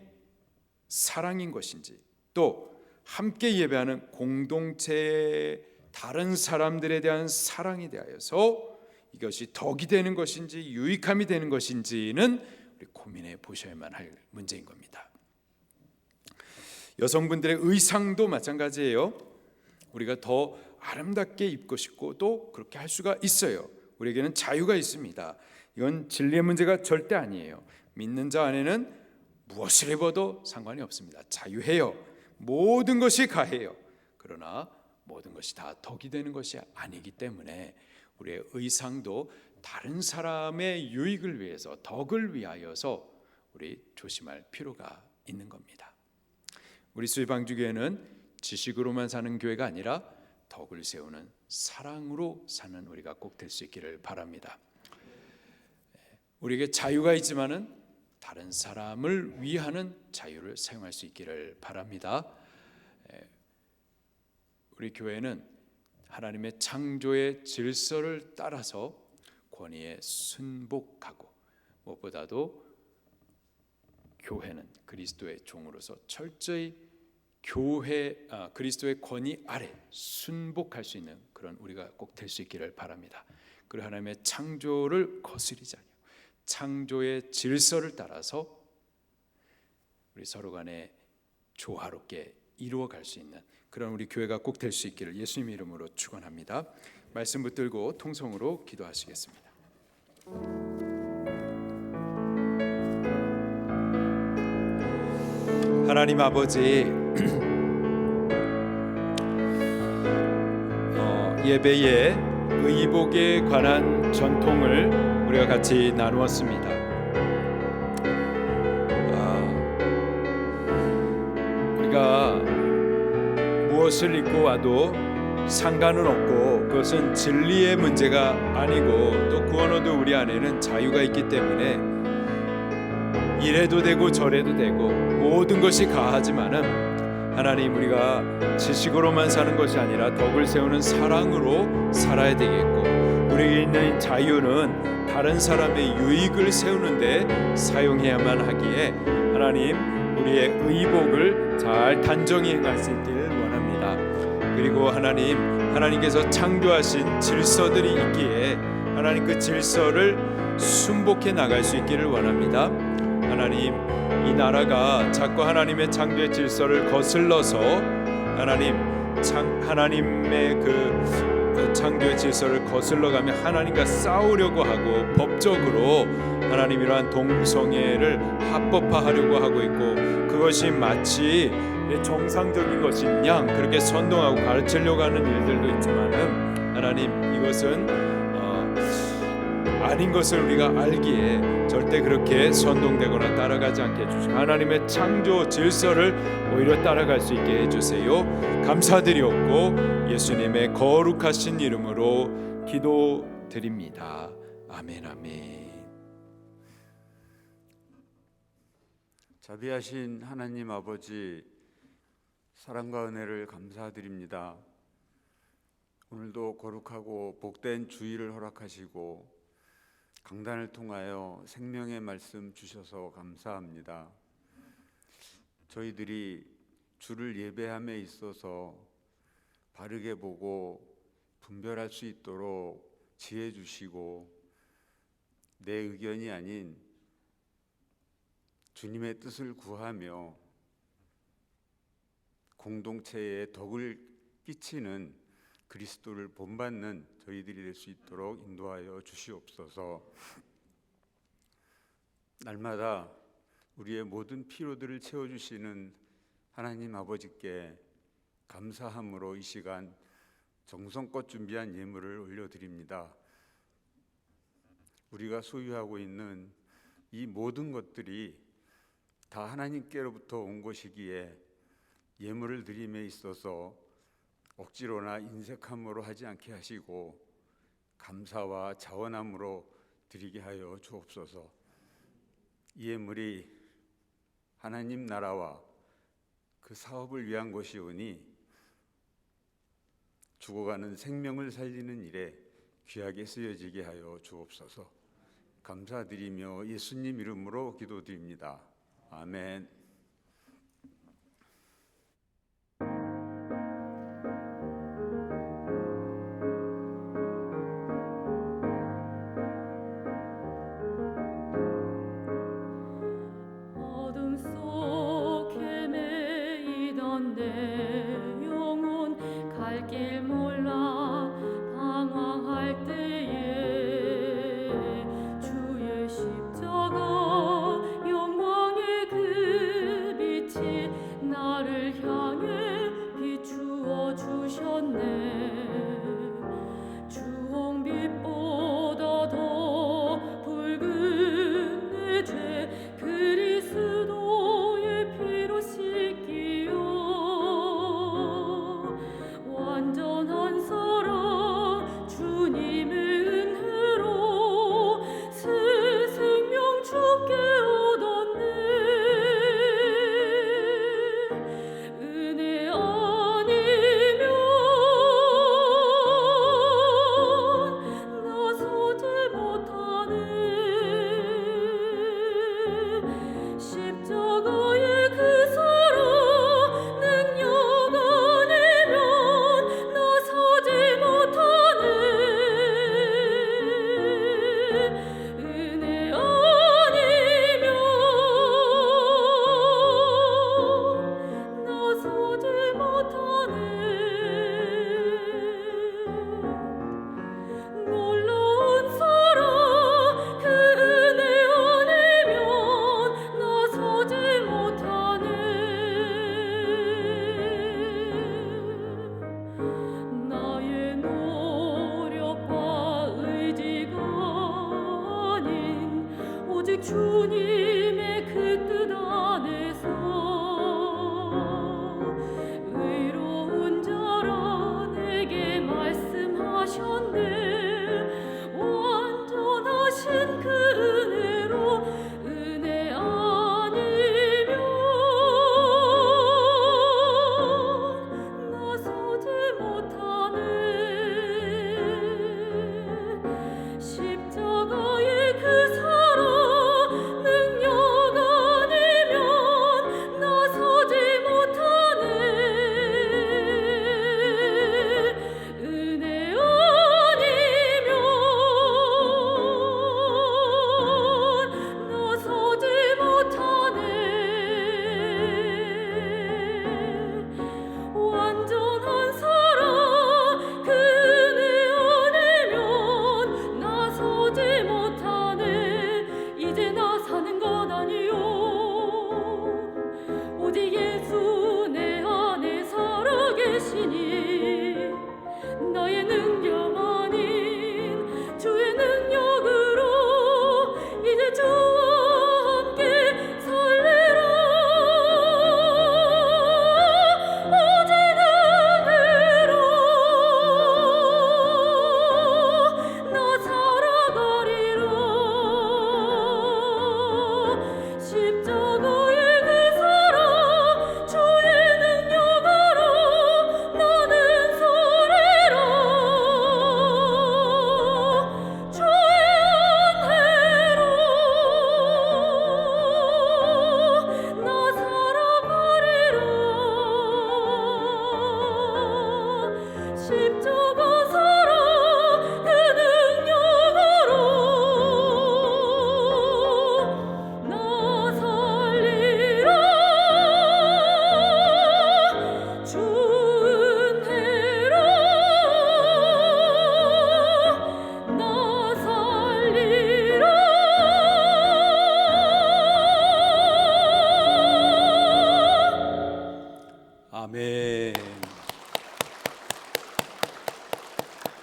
것인지, 또 함께 예배하는 공동체의 다른 사람들에 대한 사랑에 대하여서 이것이 덕이 되는 것인지 유익함이 되는 것인지는 우리 고민해 보셔야만 할 문제인 겁니다. 여성분들의 의상도 마찬가지예요. 우리가 더 아름답게 입고 싶고 또 그렇게 할 수가 있어요. 우리에게는 자유가 있습니다. 이건 진리의 문제가 절대 아니에요. 믿는 자 안에는 무엇을 입어도 상관이 없습니다. 자유해요. 모든 것이 가해요. 그러나 모든 것이 다 덕이 되는 것이 아니기 때문에 우리의 의상도 다른 사람의 유익을 위해서, 덕을 위하여서 우리 조심할 필요가 있는 겁니다. 우리 수의방주교회는 지식으로만 사는 교회가 아니라 덕을 세우는 사랑으로 사는 우리가 꼭 될 수 있기를 바랍니다. 우리에게 자유가 있지만은 다른 사람을 위하는 자유를 사용할 수 있기를 바랍니다. 우리 교회는 하나님의 창조의 질서를 따라서 권위에 순복하고 무엇보다도 교회는 그리스도의 종으로서 철저히 그리스도의 권위 아래 순복할 수 있는 그런 우리가 꼭 될 수 있기를 바랍니다. 그리고 하나님의 창조를 거스리지 않고 창조의 질서를 따라서 우리 서로 간에 조화롭게 이루어갈 수 있는 그런 우리 교회가 꼭 될 수 있기를 예수님 이름으로 축원합니다. 말씀 붙들고 통성으로 기도하시겠습니다. 하나님 아버지, 예배의 의복에 관한 전통을 우리가 같이 나누었습니다. 우리가 무엇을 입고 와도 상관은 없고 그것은 진리의 문제가 아니고 또 구원 얻은 우리 안에는 자유가 있기 때문에 이래도 되고 저래도 되고 모든 것이 가하지만은 하나님, 우리가 지식으로만 사는 것이 아니라 덕을 세우는 사랑으로 살아야 되겠고 우리에게 있는 자유는 다른 사람의 유익을 세우는데 사용해야만 하기에 하나님, 우리의 의복을 잘 단정히 행할 수 있기를 원합니다. 그리고 하나님께서 창조하신 질서들이 있기에 하나님 그 질서를 순복해 나갈 수 있기를 원합니다. 하나님, 이 나라가 자꾸 하나님의 창조의 질서를 거슬러서 하나님의 그 창조의 질서를 거슬러가며 하나님과 싸우려고 하고 법적으로 하나님 이러한 동성애를 합법화하려고 하고 있고 그것이 마치 정상적인 것인 양 그렇게 선동하고 가르치려고 하는 일들도 있지만은 하나님, 이것은 아닌 것을 우리가 알기에 절대 그렇게 선동되거나 따라가지 않게 해주시고 하나님의 창조 질서를 오히려 따라갈 수 있게 해주세요. 감사드리옵고 예수님의 거룩하신 이름으로 기도드립니다. 아멘, 아멘. 자비하신 하나님 아버지, 사랑과 은혜를 감사드립니다. 오늘도 거룩하고 복된 주일을 허락하시고 강단을 통하여 생명의 말씀 주셔서 감사합니다. 저희들이 주를 예배함에 있어서 바르게 보고 분별할 수 있도록 지혜 주시고 내 의견이 아닌 주님의 뜻을 구하며 공동체에 덕을 끼치는 그리스도를 본받는 저희들이 될 수 있도록 인도하여 주시옵소서. 날마다 우리의 모든 필요들을 채워주시는 하나님 아버지께 감사함으로 이 시간 정성껏 준비한 예물을 올려드립니다. 우리가 소유하고 있는 이 모든 것들이 다 하나님께로부터 온 것이기에 예물을 드림에 있어서 억지로나 인색함으로 하지 않게 하시고 감사와 자원함으로 드리게 하여 주옵소서. 이 예물이 하나님 나라와 그 사업을 위한 것이오니 죽어가는 생명을 살리는 일에 귀하게 쓰여지게 하여 주옵소서. 감사드리며 예수님 이름으로 기도드립니다. 아멘. 어둠 속 헤매이던 내 영혼 갈 길 몰라 방황할 때에 주의 십자가 영광의 그 빛이 나를 향해 비추어 주셨네. 주홍빛보다 더 붉은 내 죄 그리스도의 피로 씻기어 아멘.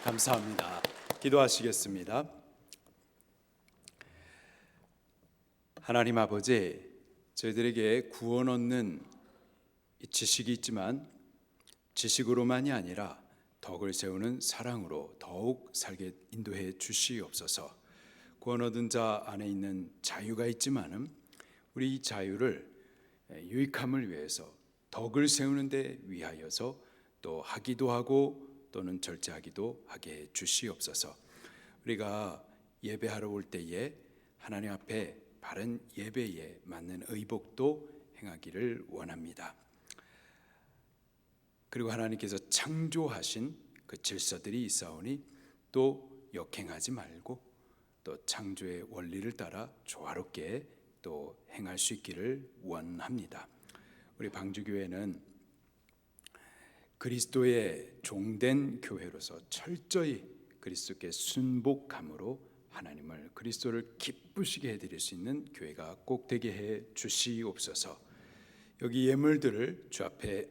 감사합니다. 기도하시겠습니다. 하나님 아버지, 저희들에게 구원 얻는 지식이 있지만 지식으로만이 아니라 덕을 세우는 사랑으로 더욱 살게 인도해 주시옵소서. 구원 얻은 자 안에 있는 자유가 있지만은 우리 이 자유를 유익함을 위해서 덕을 세우는 데 위하여서 또 하기도 하고 또는 절제하기도 하게 해 주시옵소서. 우리가 예배하러 올 때에 하나님 앞에 바른 예배에 맞는 의복도 행하기를 원합니다. 그리고 하나님께서 창조하신 그 질서들이 있사오니 또 역행하지 말고 또 창조의 원리를 따라 조화롭게 또 행할 수 있기를 원합니다. 우리 방주교회는 그리스도의 종된 교회로서 철저히 그리스도께 순복함으로 하나님을 그리스도를 기쁘시게 해드릴 수 있는 교회가 꼭 되게 해 주시옵소서. 여기 예물들을 주 앞에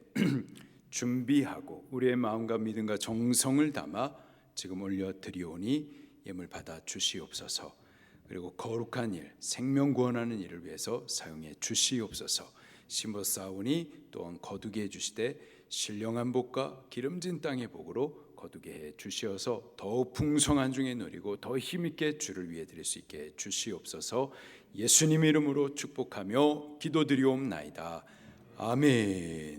준비하고 우리의 마음과 믿음과 정성을 담아 지금 올려드리오니 예물 받아 주시옵소서. 그리고 거룩한 일, 생명 구원하는 일을 위해서 사용해 주시옵소서. 심어 쌓으니 또한 거두게 해주시되 신령한 복과 기름진 땅의 복으로 거두게 해 주시어서 더욱 풍성한 중에 누리고 더 힘있게 주를 위해 드릴 수 있게 주시옵소서. 예수님 이름으로 축복하며 기도드리옵나이다. 아멘.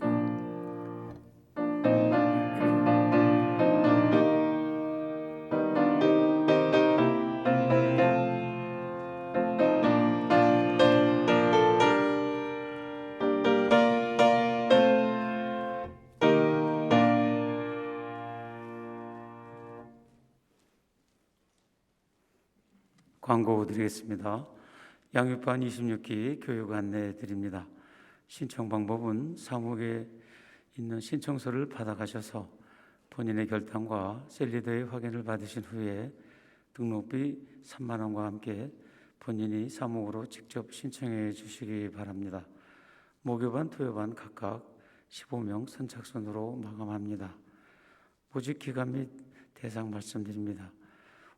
광고 드리겠습니다. 양육반 26기 교육 안내 드립니다. 신청 방법은 사무국에 있는 신청서를 받아가셔서 본인의 결단과 셀리더의 확인을 받으신 후에 등록비 3만 원과 함께 본인이 사무국으로 직접 신청해 주시기 바랍니다. 목요반, 토요반 각각 15명 선착순으로 마감합니다. 모집 기간 및 대상 말씀드립니다.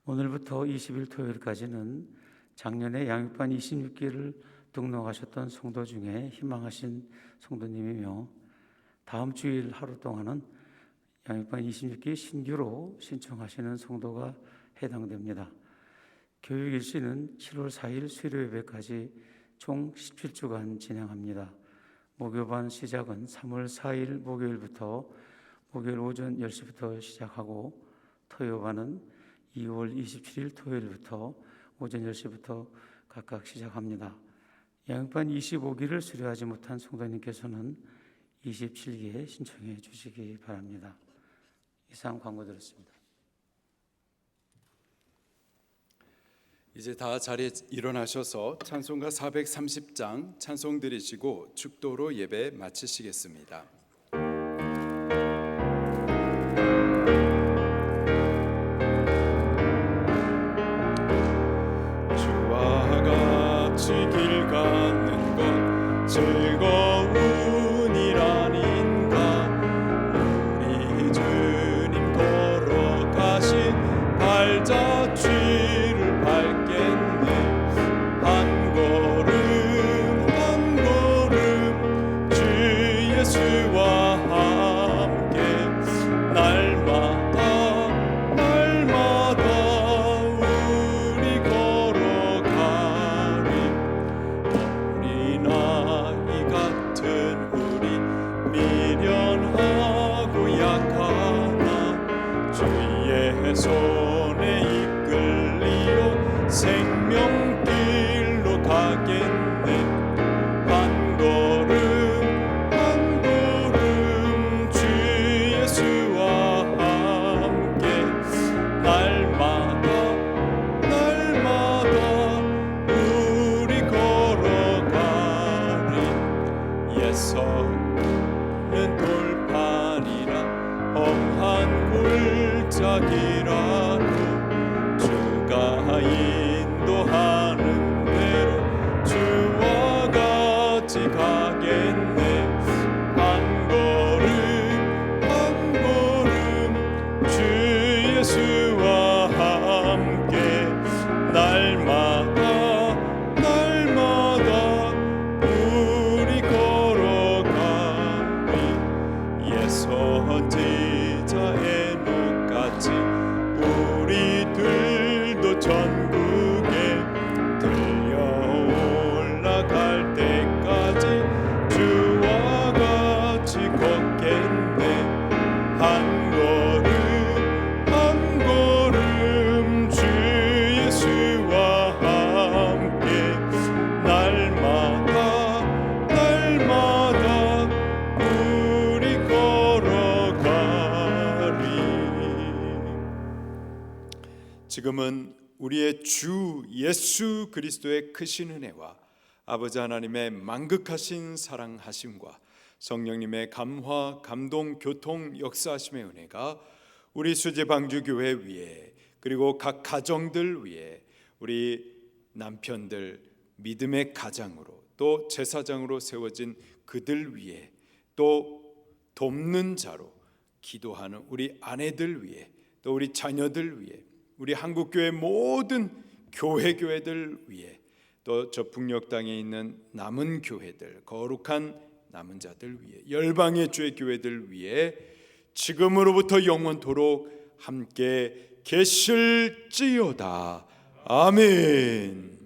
오늘부터 20일 토요일까지는 작년에 양육반 26기를 등록하셨던 성도 중에 희망하신 성도님이며 다음 주일 하루 동안은 양육반 26기 신규로 신청하시는 성도가 해당됩니다. 교육 일시는 7월 4일 수요일 예배까지 총 17주간 진행합니다. 목요반 시작은 3월 4일 목요일부터 목요일 오전 10시부터 시작하고 토요반은 2월 27일 토요일부터 오전 10시부터 각각 시작합니다. 양육반 25기를 수료하지 못한 성도님께서는 27기에 신청해 주시기 바랍니다. 이상 광고 드렸습니다. 이제 다 자리에 일어나셔서 찬송가 430장 찬송 드리시고 축도로 예배 마치시겠습니다. 주와 같이 길 가는 것 즐거운 일 아닌가. 우리 주님 걸어가신 발자취를 밟겠네. 한 걸음 한 걸음 주 예수와 함께 날마다 날마다 우리 걸어가리. 어린아이 같은 우리 미련하고 약하나 주의 손에 이끌리어 생명길로 가겠네. 한 걸음 한 걸음 주 예수와 함께 날마다 날마다 우리 걸어가리. 예서는 돌판이라 험한 골짜기라도 주가 인도하는 대로 주와 같이 가겠네. 한 걸음 지금은 우리의 주 예수 그리스도의 크신 은혜와 아버지 하나님의 만극하신 사랑하심과 성령님의 감화, 감동, 교통, 역사하심의 은혜가 우리 수제방주교회 위에, 그리고 각 가정들 위에, 우리 남편들 믿음의 가장으로 또 제사장으로 세워진 그들 위에, 또 돕는 자로 기도하는 우리 아내들 위에, 또 우리 자녀들 위에, 우리 한국교회 모든 교회들 위에, 또 저 북녘 땅에 있는 남은 교회들, 거룩한 남은 자들 위에, 열방의 주의 교회들 위에 지금으로부터 영원토록 함께 계실지어다. 아멘.